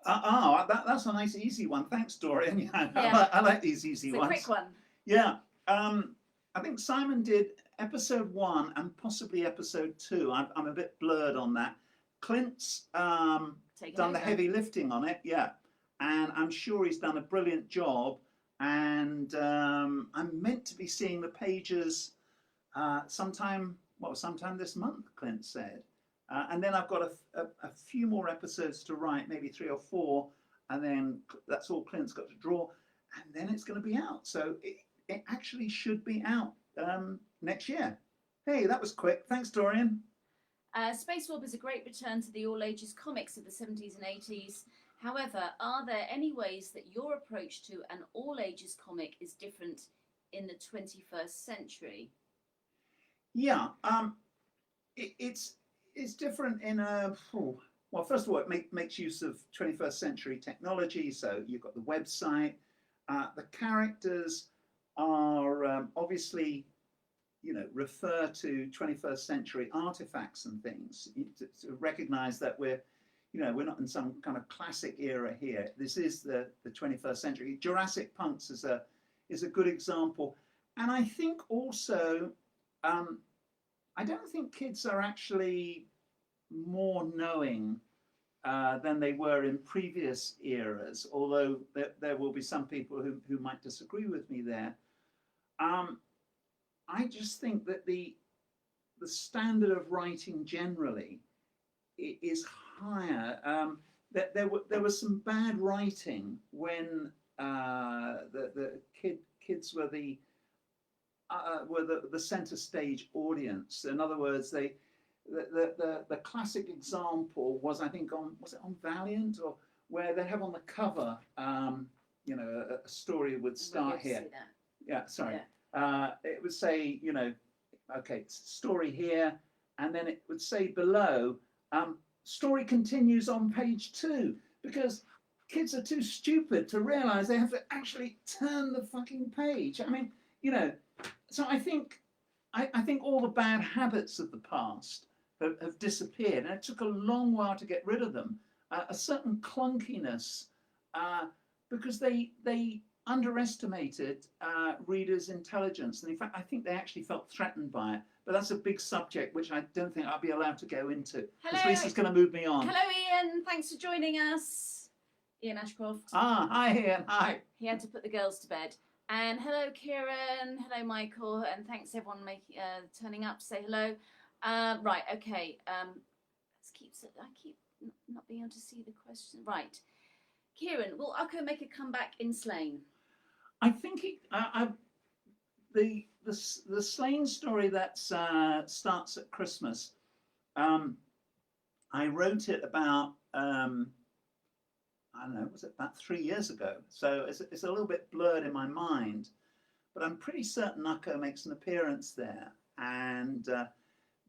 That's a nice easy one. Thanks, Dorian. Yeah. I like these easy ones. It's a quick one. Yeah. I think Simon did episode 1 and possibly episode 2. I'm a bit blurred on that. Clint's done the heavy lifting on it, yeah. And I'm sure he's done a brilliant job. And I'm meant to be seeing the pages sometime this month, Clint said. And then I've got a few more episodes to write, maybe 3 or 4, and then that's all Clint's got to draw, and then it's going to be out. So it actually should be out next year. Hey, that was quick. Thanks, Dorian. Spacewarp is a great return to the all-ages comics of the 70s and 80s. However, are there any ways that your approach to an all-ages comic is different in the 21st century? Yeah, it's different in well, first of all, it makes use of 21st century technology. So you've got the website. The characters are obviously, refer to 21st century artifacts and things to recognize that we're not in some kind of classic era here. This is the 21st century. Jurassic Punks is a good example. And I think also, I don't think kids are actually more knowing than they were in previous eras, although there will be some people who might disagree with me there. I just think that the standard of writing generally is higher. That there was some bad writing when the kids were the center stage audience. In other words, the classic example was, I think, on Valiant, or where they have on the cover, a story would start here. Yeah, sorry. Yeah. It would say, okay, story here, and then it would say below, story continues on page 2, because kids are too stupid to realise they have to actually turn the fucking page. I mean, you know, so I think all the bad habits of the past have disappeared, and it took a long while to get rid of them. A certain clunkiness, because they underestimated readers' intelligence, and in fact, I think they actually felt threatened by it. But that's a big subject which I don't think I'll be allowed to go into. Because Lisa's going to move me on. Hello, Ian. Thanks for joining us. Ian Ashcroft. Hi, Ian. Hi. He had to put the girls to bed. And hello, Kieran. Hello, Michael. And thanks everyone turning up to say hello. Right. Okay. Let's keep. I keep not being able to see the question. Right. Kieran, will Ukko make a comeback in Slain? I think the Slain story that starts at Christmas. I wrote it about I don't know, was it about 3 years ago? So it's a little bit blurred in my mind, but I'm pretty certain Ukko makes an appearance there, and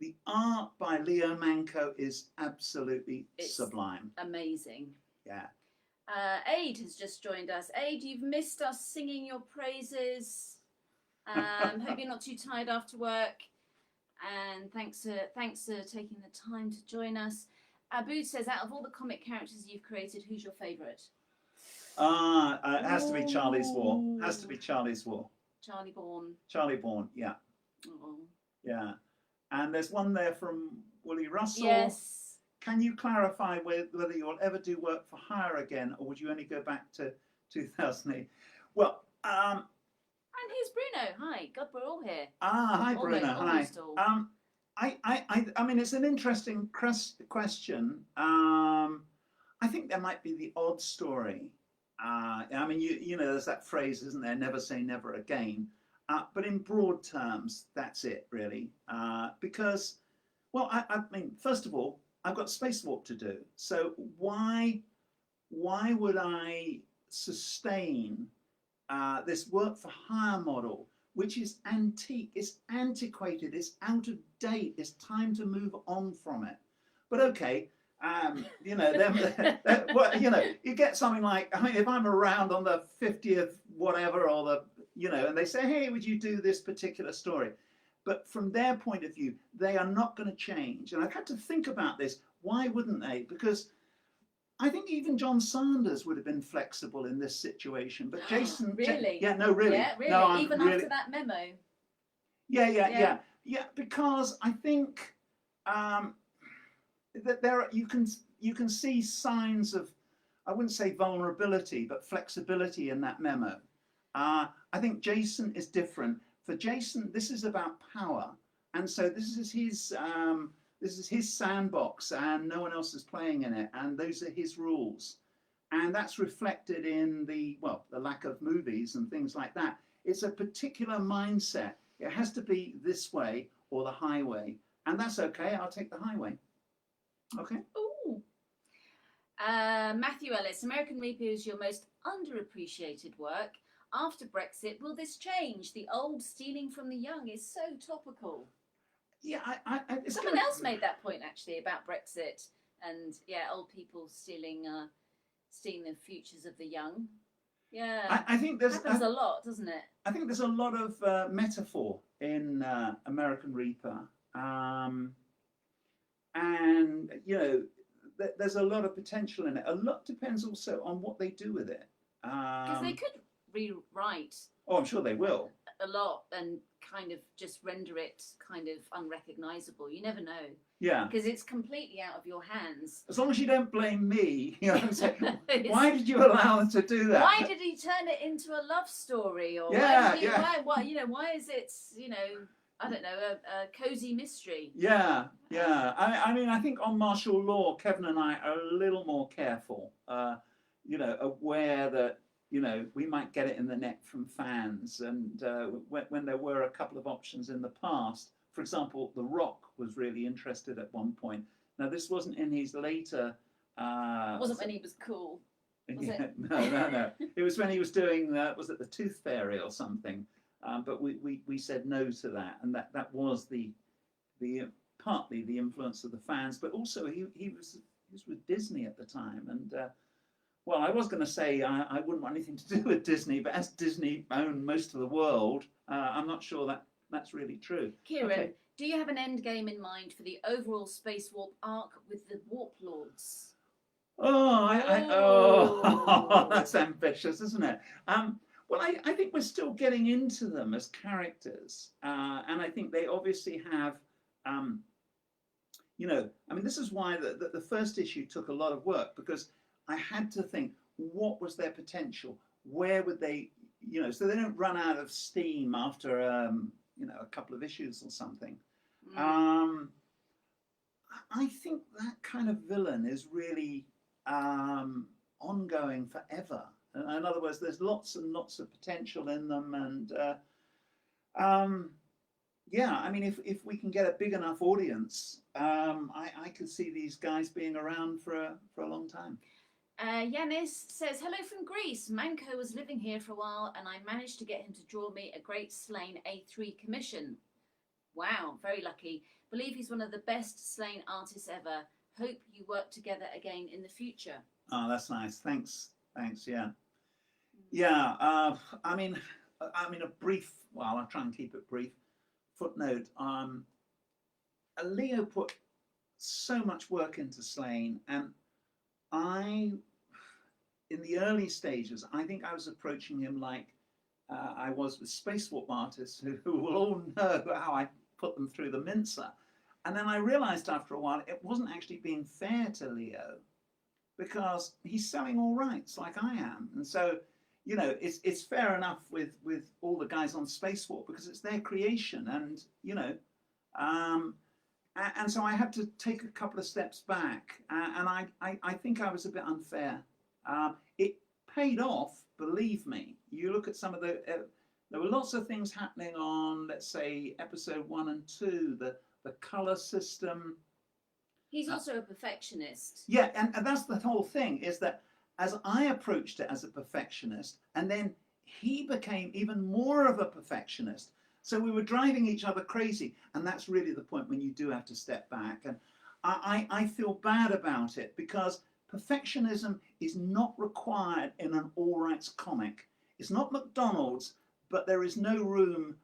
the art by Leo Manco is absolutely sublime. Amazing. Yeah. Aid has just joined us. Aid, you've missed us singing your praises. Hope you're not too tired after work. And thanks for taking the time to join us. Abood says, out of all the comic characters you've created, who's your favourite? It has to be Charlie's War. Has to be Charlie's War. Charlie Bourne. Charlie Bourne, yeah. Oh. Yeah. And there's one there from Willie Russell. Yes. Can you clarify whether you'll ever do work for hire again, or would you only go back to 2008? Well, and here's Bruno. Hi. God, we're all here. Hi, Bruno. Almost Hi. All. I mean, it's an interesting question. I think there might be the odd story. I mean, you know, there's that phrase, isn't there? Never say never again. But in broad terms, that's it, really. Because, well, I mean, first of all, I've got Spacewarp to do. So why would I sustain this work for hire model, which is antique, it's antiquated, it's out of date, it's time to move on from it? But okay, you know, well, you know, you get something like, I mean, if I'm around on the 50th whatever, or the, you know, and they say, hey, would you do this particular story? But from their point of view, they are not going to change. And I've had to think about this. Why wouldn't they? Because I think even John Sanders would have been flexible in this situation. But Jason... Really? Yeah, no, really. Yeah, really? No, even really, after that memo? Yeah, because I think that you can see signs of, I wouldn't say vulnerability, but flexibility in that memo. I think Jason is different. For Jason, this is about power, and so this is his sandbox, and no one else is playing in it, and those are his rules, and that's reflected in the lack of movies and things like that. It's a particular mindset. It has to be this way or the highway, and that's okay. I'll take the highway. Okay. Ooh. Matthew Ellis, American Reaper is your most underappreciated work. After Brexit, will this change? The old stealing from the young is so topical. Yeah, someone else made that point actually about Brexit and old people stealing the futures of the young. Yeah, I think there's happens a lot, doesn't it? I think there's a lot of metaphor in American Reaper, and you know, there's a lot of potential in it. A lot depends also on what they do with it. Because they could rewrite. Oh, I'm sure they will. A lot, and kind of just render it kind of unrecognisable. You never know. Yeah. Because it's completely out of your hands. As long as you don't blame me, you know what I'm saying? Why did you allow them to do that? Why did he turn it into a love story? Or why is it, you know, I don't know, a cosy mystery? Yeah. I mean, I think on martial law, Kevin and I are a little more careful, you know, aware that, you know, we might get it in the neck from fans. And when there were a couple of options in the past, for example, The Rock was really interested at one point. Now, this wasn't in his later... it wasn't when he was cool, was it? No. It was when he was doing, was it The Tooth Fairy or something? But we said no to that. And that was the partly the influence of the fans, but also he was with Disney at the time. And well, I was going to say I wouldn't want anything to do with Disney, but as Disney own most of the world, I'm not sure that that's really true. Kieran, Okay. do you have an end game in mind for the overall Spacewarp arc with the Warp Lords? Oh, that's ambitious, isn't it? Well, I think we're still getting into them as characters, and I think they obviously have, I mean, this is why the first issue took a lot of work, because I had to think, what was their potential? Where would they, so they don't run out of steam after, a couple of issues or something. I think that kind of villain is really ongoing forever. In other words, there's lots and lots of potential in them, and yeah, I mean, if we can get a big enough audience, I could see these guys being around for a long time. Yanis says, hello from Greece. Manco was living here for a while and I managed to get him to draw me a Great Slain A3 commission. Wow, very lucky. Believe he's one of the best Slain artists ever. Hope you work together again in the future. Oh, that's nice. Thanks, yeah. Yeah, I mean, a brief, well, I'll try and keep it brief, footnote. Leo put so much work into Slain, and in the early stages, I think I was approaching him like I was with Spacewarp artists who will all know how I put them through the mincer. And then I realized after a while it wasn't actually being fair to Leo, because he's selling all rights like I am. And so, it's fair enough with all the guys on Spacewarp because it's their creation, and, and so I had to take a couple of steps back, and I think I was a bit unfair. It paid off, believe me. You look at some of there were lots of things happening on, let's say, episode 1 and 2, the color system. He's also a perfectionist. Yeah, and that's the whole thing, is that as I approached it as a perfectionist, and then he became even more of a perfectionist. So we were driving each other crazy, and that's really the point when you do have to step back. And I feel bad about it, because perfectionism is not required in an all rights comic. It's not McDonald's, but there is no room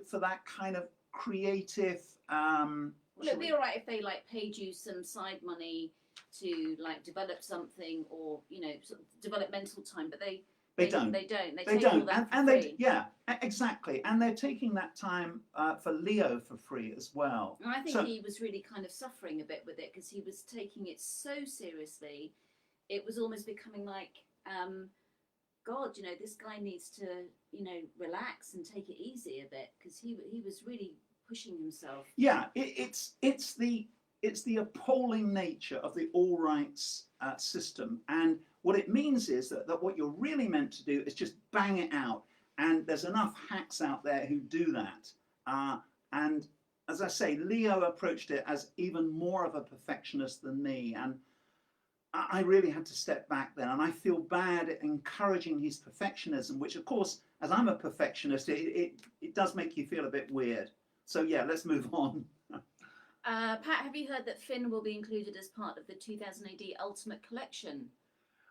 for that kind of creative. Well, it'd be all right if they paid you some side money to develop something, or sort of developmental time, but they don't. They take all that for free. Yeah, exactly. And they're taking that time for Leo for free as well. And I think he was really kind of suffering a bit with it, because he was taking it so seriously. It was almost becoming like, God, this guy needs to, relax and take it easy a bit, because he was really pushing himself. Yeah, it's the appalling nature of the all rights system, and what it means is that what you're really meant to do is just bang it out, and there's enough hacks out there who do that. And as I say, Leo approached it as even more of a perfectionist than me, and I really had to step back then, and I feel bad at encouraging his perfectionism, which of course, as I'm a perfectionist, it does make you feel a bit weird. So yeah, let's move on. Pat, have you heard that Finn will be included as part of the 2000 AD Ultimate Collection?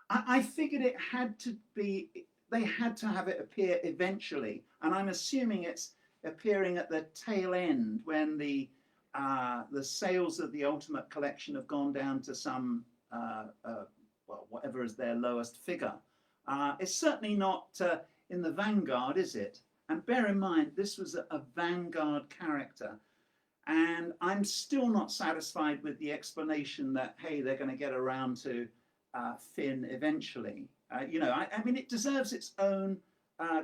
I figured it had to be, they had to have it appear eventually, and I'm assuming it's appearing at the tail end when the sales of the Ultimate Collection have gone down to some, well, whatever is their lowest figure. It's certainly not in the Vanguard, is it? And bear in mind, this was a Vanguard character. And I'm still not satisfied with the explanation that, hey, they're going to get around to Finn eventually. I mean, it deserves its own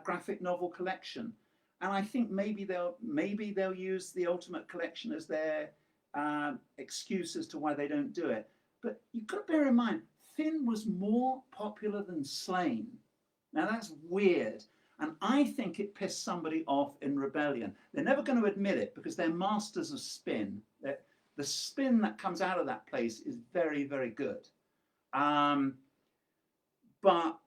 graphic novel collection. And I think maybe they'll use the Ultimate Collection as their excuse as to why they don't do it. But you've got to bear in mind, Finn was more popular than Slain. Now that's weird. And I think it pissed somebody off in Rebellion. They're never going to admit it because they're masters of spin. The spin that comes out of that place is very, very good. But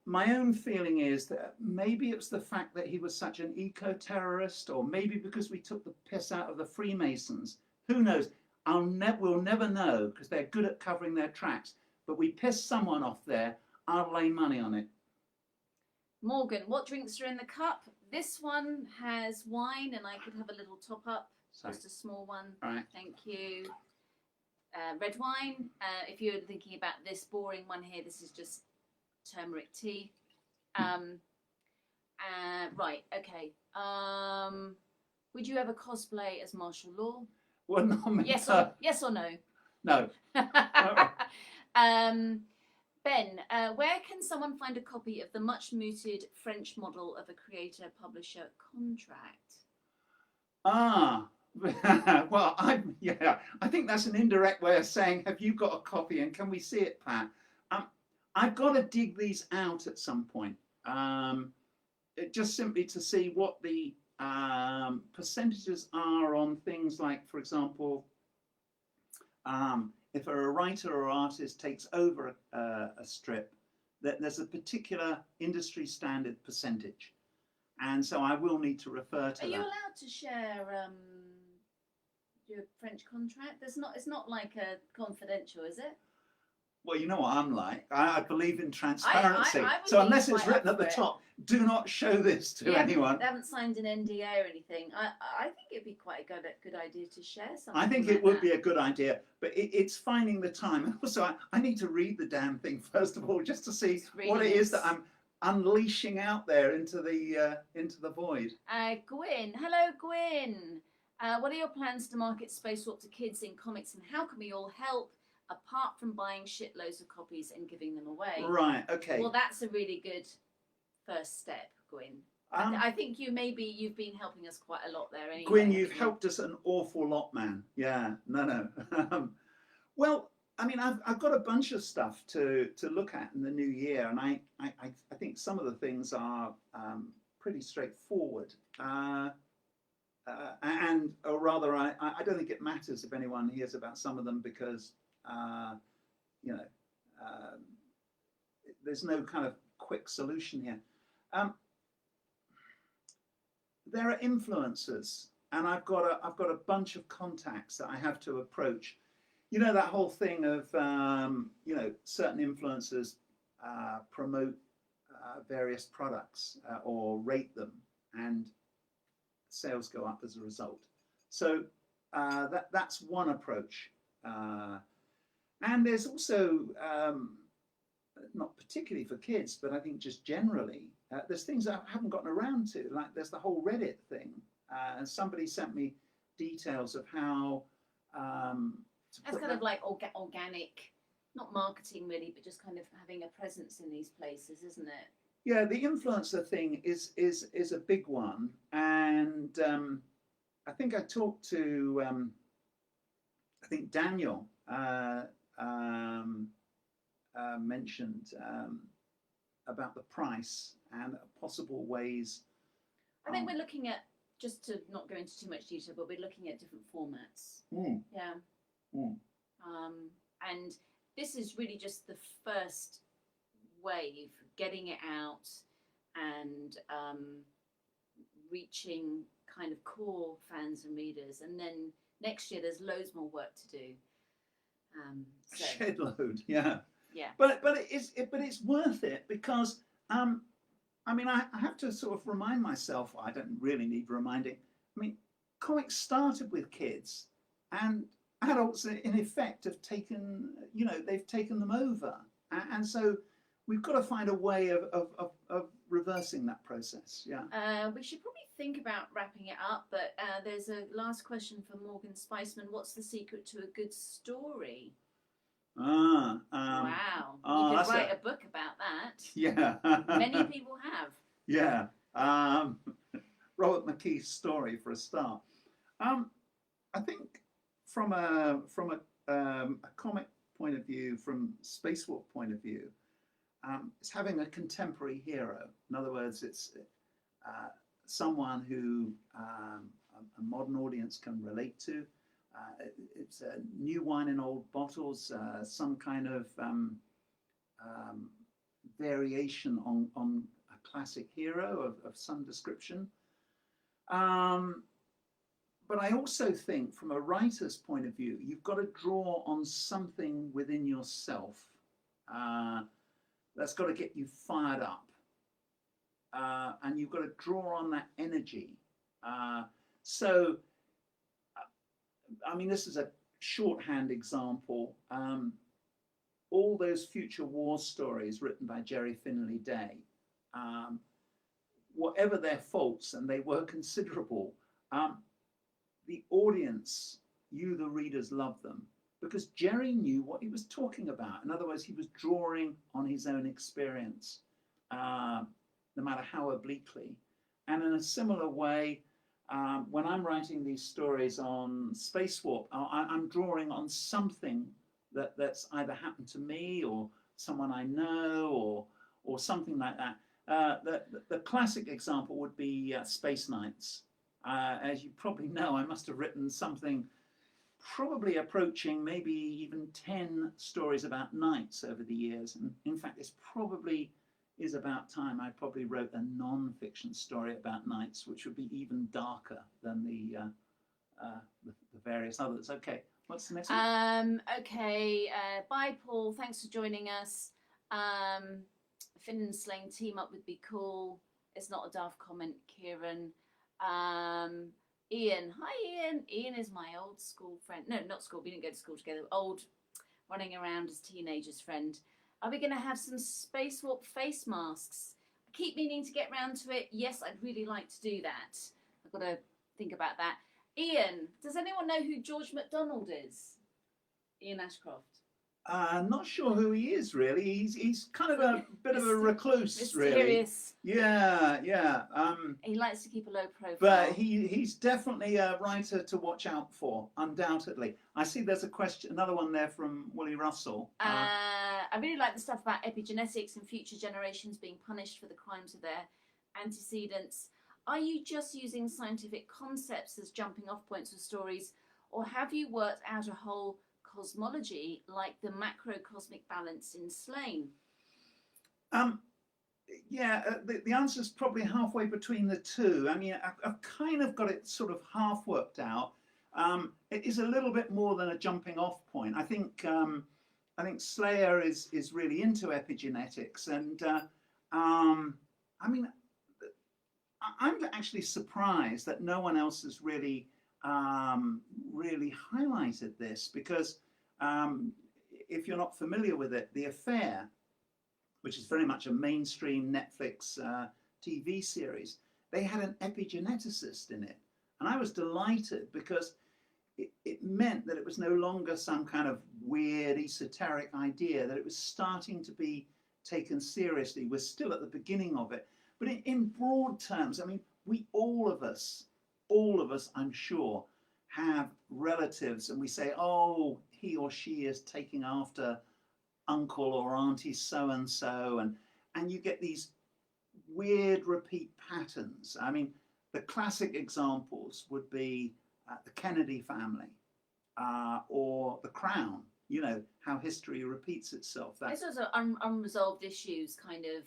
my own feeling is that maybe it's the fact that he was such an eco-terrorist, or maybe because we took the piss out of the Freemasons. Who knows? We'll never know, because they're good at covering their tracks. But we pissed someone off there. I'll lay money on it. Morgan, what drinks are in the cup? This one has wine, and I could have a little top up, just a small one. All right. Thank you. Red wine. If you're thinking about this boring one here, this is just turmeric tea. Right. Okay. Would you ever cosplay as martial law? Well, not yes or no? No. Ben, where can someone find a copy of the much mooted French model of a creator-publisher contract? Well, I think that's an indirect way of saying, have you got a copy and can we see it, Pat? I've got to dig these out at some point, just simply to see what the percentages are on things like, for example, if a writer or artist takes over a strip, there's a particular industry standard percentage. And so I will need to refer to that. Are you allowed to share your French contract? It's not like a confidential, is it? Well, you know what I'm like. I believe in transparency. I so unless it's written at the top, do not show this to anyone. They haven't signed an NDA or anything. I think it'd be quite a good idea to share something. I think like it would that. be a good idea, but it's finding the time. And also, I need to read the damn thing first of all, just to see what it is that I'm unleashing out there into the void. Gwyn, hello, Gwyn. What are your plans to market Spacewarp to kids in comics, and how can we all help? Apart from buying shitloads of copies and giving them away. Right, okay. Well, that's a really good first step, Gwyn. I think you've been helping us quite a lot there anyway. Gwyn, you've helped us an awful lot, man. Yeah, no. Well, I mean, I've got a bunch of stuff to look at in the new year, and I think some of the things are pretty straightforward. Or rather, I don't think it matters if anyone hears about some of them because there's no kind of quick solution here. There are influencers, and I've got a bunch of contacts that I have to approach. You know, that whole thing of certain influencers promote various products or rate them, and sales go up as a result. So that's one approach. And there's also, not particularly for kids, but I think just generally, there's things that I haven't gotten around to. Like there's the whole Reddit thing. And somebody sent me details of how... that's kind of like organic, not marketing really, but just kind of having a presence in these places, isn't it? Yeah, the influencer thing is a big one. And I think I talked to, I think Daniel... mentioned about the price and possible ways. I think we're looking at, just to not go into too much detail, but we're looking at different formats. Yeah. And this is really just the first wave, getting it out and reaching kind of core fans and readers. And then next year there's loads more work to do. Shed load, yeah. Yeah. But it's worth it because I mean I have to sort of remind myself. I don't really need reminding. I mean, comics started with kids, and adults in effect have taken they've taken them over, and so we've got to find a way of reversing that process. Yeah. We should probably think about wrapping it up, but there's a last question from Morgan Spiceman. What's the secret to a good story? Wow. You could write a book about that. Yeah. Many people have. Yeah. Robert McKee's story for a start. I think from a comic point of view, from Spacewarp point of view, it's having a contemporary hero. In other words, it's someone who a modern audience can relate to. It's a new wine in old bottles, some kind of variation on a classic hero of some description. But I also think from a writer's point of view, you've got to draw on something within yourself. that's got to get you fired up, and you've got to draw on that energy. So, I mean, this is a shorthand example. All those future war stories written by Jerry Finley Day, whatever their faults, and they were considerable, the audience, you the readers, loved them because Jerry knew what he was talking about. In other words, he was drawing on his own experience, no matter how obliquely. And in a similar way, when I'm writing these stories on Spacewarp, I'm drawing on something that's either happened to me or someone I know or something like that. The classic example would be Space Nights. As you probably know, I must have written something probably approaching maybe even 10 stories about nights over the years. And in fact, this probably is about time I probably wrote a non-fiction story about nights, which would be even darker than the various others. Okay, what's the next one? Okay, bye Paul, thanks for joining us. Finn and Sling team up would be cool. It's not a daft comment, Kieran. Ian, hi Ian. Ian is my old school friend. No, not school, we didn't go to school together. Old, running around as teenagers friend. Are we going to have some Spacewarp face masks? I keep meaning to get round to it. Yes, I'd really like to do that. I've got to think about that. Ian, does anyone know who George MacDonald is? Ian Ashcroft. Not sure who he is really. He's kind of a bit of a recluse, mysterious. Really. Yeah. He likes to keep a low profile. But he's definitely a writer to watch out for, undoubtedly. I see there's a question, another one there from Willie Russell. I really like the stuff about epigenetics and future generations being punished for the crimes of their antecedents. Are you just using scientific concepts as jumping off points for stories, or have you worked out a whole cosmology like the macrocosmic balance in Slain? The answer is probably halfway between the two. I mean, I've kind of got it sort of half worked out. It is a little bit more than a jumping off point. I think Slayer is really into epigenetics, and I mean, I'm actually surprised that no one else has really highlighted this, because if you're not familiar with it, The Affair, which is very much a mainstream Netflix TV series, they had an epigeneticist in it. And I was delighted because it meant that it was no longer some kind of weird esoteric idea, that it was starting to be taken seriously. We're still at the beginning of it. But in broad terms, I mean, all of us, I'm sure, have relatives, and we say, oh, he or she is taking after uncle or auntie so-and-so, and you get these weird repeat patterns. I mean, the classic examples would be the Kennedy family or the Crown, you know, how history repeats itself. It's also unresolved issues, kind of,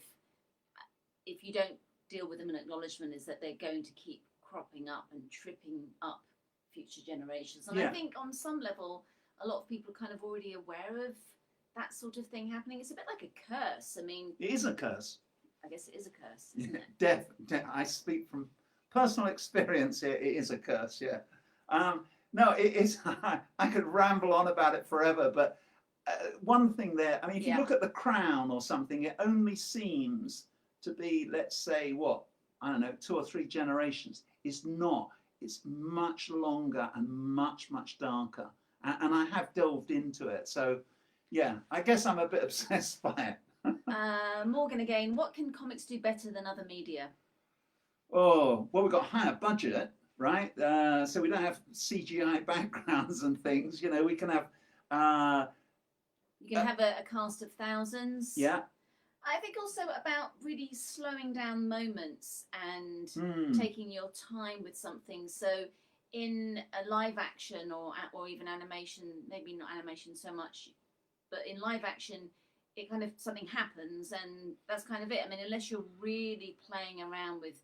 if you don't deal with them, an acknowledgement is that they're going to keep cropping up and tripping up future generations. And I think on some level, a lot of people are kind of already aware of that sort of thing happening. It's a bit like a curse. I mean, it is a curse. I guess it is a curse, isn't it? Death. I speak from personal experience here. It is a curse, yeah. No, it is. I could ramble on about it forever, but one thing there, I mean, if you look at The Crown or something, it only seems to be, let's say, what, I don't know, 2 or 3 generations. It's not. It's much longer and much, much darker. And I have delved into it. So, yeah, I guess I'm a bit obsessed by it. Morgan again, what can comics do better than other media? Oh, well, we've got a higher budget, right? So we don't have CGI backgrounds and things. You know, we can have... you can have a cast of thousands. Yeah. I think also about really slowing down moments and taking your time with something. So in a live action or even animation, maybe not animation so much, but in live action, it kind of, something happens and that's kind of it. I mean, unless you're really playing around with,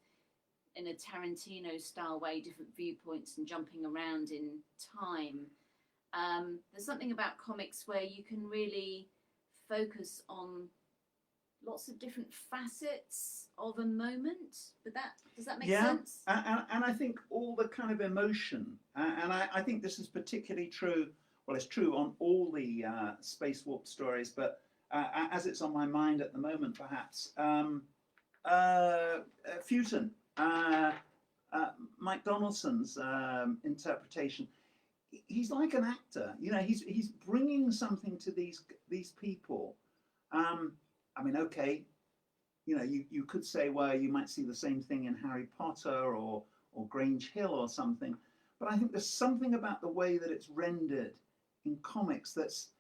in a Tarantino style way, different viewpoints and jumping around in time, there's something about comics where you can really focus on lots of different facets of a moment. But does that make Yeah, sense? and I think all the kind of emotion, and I think this is particularly true. Well, it's true on all the Spacewarp stories, but as it's on my mind at the moment, perhaps Futon, Mike Donaldson's interpretation. He's like an actor, you know. He's bringing something to these people. I mean, okay, you know, you could say, well, you might see the same thing in Harry Potter or Grange Hill or something, but I think there's something about the way that it's rendered in comics that's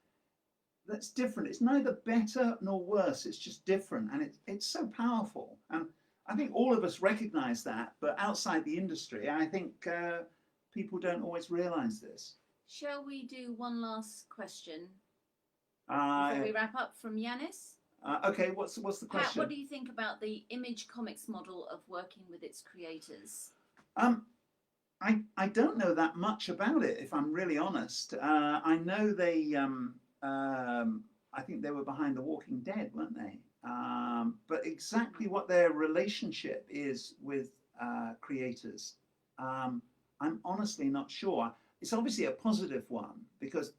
different. It's neither better nor worse. It's just different, and it's so powerful. And I think all of us recognise that, but outside the industry, I think people don't always realise this. Shall we do one last question before we wrap up from Yanis? Okay, what's the question? Pat, what do you think about the Image Comics model of working with its creators? I don't know that much about it, if I'm really honest. I know they, I think they were behind The Walking Dead, weren't they? But exactly what their relationship is with creators, I'm honestly not sure. It's obviously a positive one because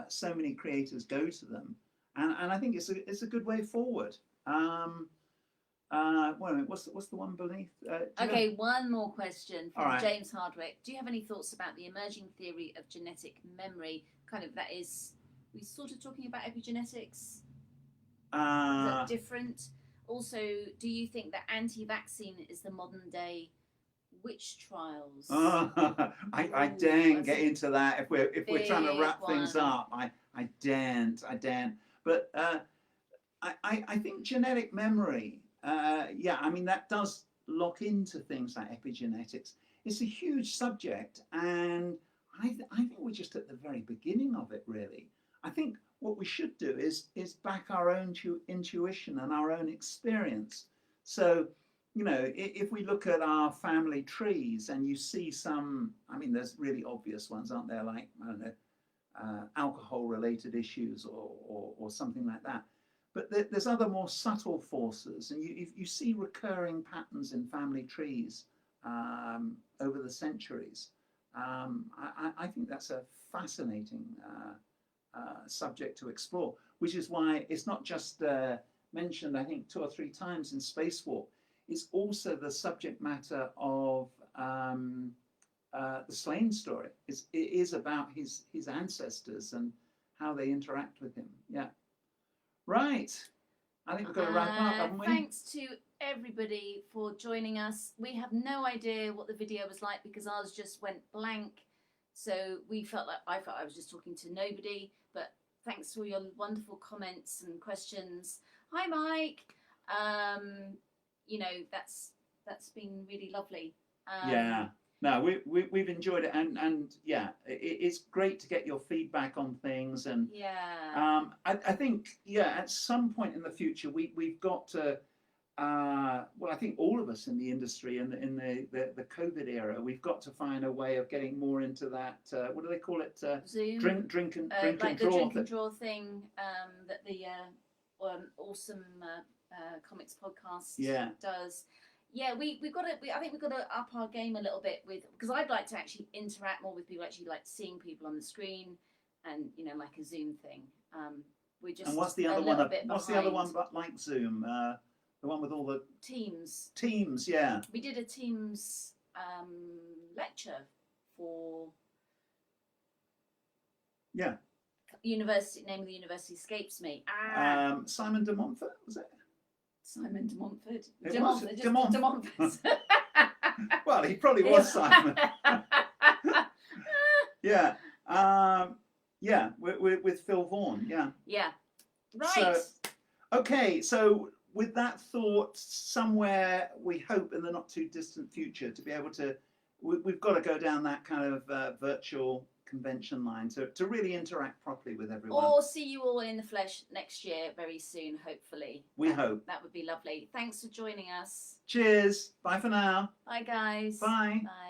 so many creators go to them, and I think it's a good way forward. Wait a minute, what's the one beneath? Okay, one more question from right. James Hardwick. Do you have any thoughts about the emerging theory of genetic memory? Kind of that is, we sort of talking about epigenetics. Is that different? Also, do you think that anti-vaccine is the modern day witch trials? I daren't get into that. If we're trying to wrap things up, I daren't. But I think genetic memory. Yeah, I mean that does lock into things like epigenetics. It's a huge subject, and I think we're just at the very beginning of it. Really, I think what we should do is back our own intuition and our own experience. So, you know, if we look at our family trees and you see some, I mean, there's really obvious ones, aren't there? Like, I don't know, alcohol-related issues or something like that. But there's other more subtle forces, and you see recurring patterns in family trees over the centuries. I think that's a fascinating subject to explore, which is why it's not just mentioned, I think, 2 or 3 times in Spacewarp. It's also the subject matter of the Slane story. It is about his ancestors and how they interact with him. Yeah. Right. I think we've got to wrap up, haven't we? Thanks to everybody for joining us. We have no idea what the video was like because ours just went blank. So I felt I was just talking to nobody. But thanks for your wonderful comments and questions. Hi, Mike. You know, that's been really lovely. Yeah. No, we've enjoyed it, and yeah, it's great to get your feedback on things, and yeah, I think at some point in the future we've got to well, I think all of us in the industry in the COVID era, we've got to find a way of getting more into that. What do they call it? Zoom. Drink and like draw. The drink and draw thing that the awesome comics podcast does. Yeah, we've got to. I think we've got to up our game a little bit because I'd like to actually interact more with people. Actually, like seeing people on the screen, and you know, like a Zoom thing. We're just. And what's the other one? What's the other one but like Zoom? The one with all the Teams. Teams, yeah. We did a Teams lecture for. Yeah. University. Name of the university escapes me. Simon de Montfort, was it? Simon de Montfort. De Montfort. Well, he probably was Simon. Yeah. Yeah, with Phil Vaughan, yeah. Yeah. Right. So, okay, so with that thought, somewhere we hope in the not too distant future to be able to, we've got to go down that kind of virtual convention line to really interact properly with everyone. Or see you all in the flesh next year very soon, hopefully. We hope. That would be lovely. Thanks for joining us. Cheers. Bye for now. Bye, guys. Bye. Bye.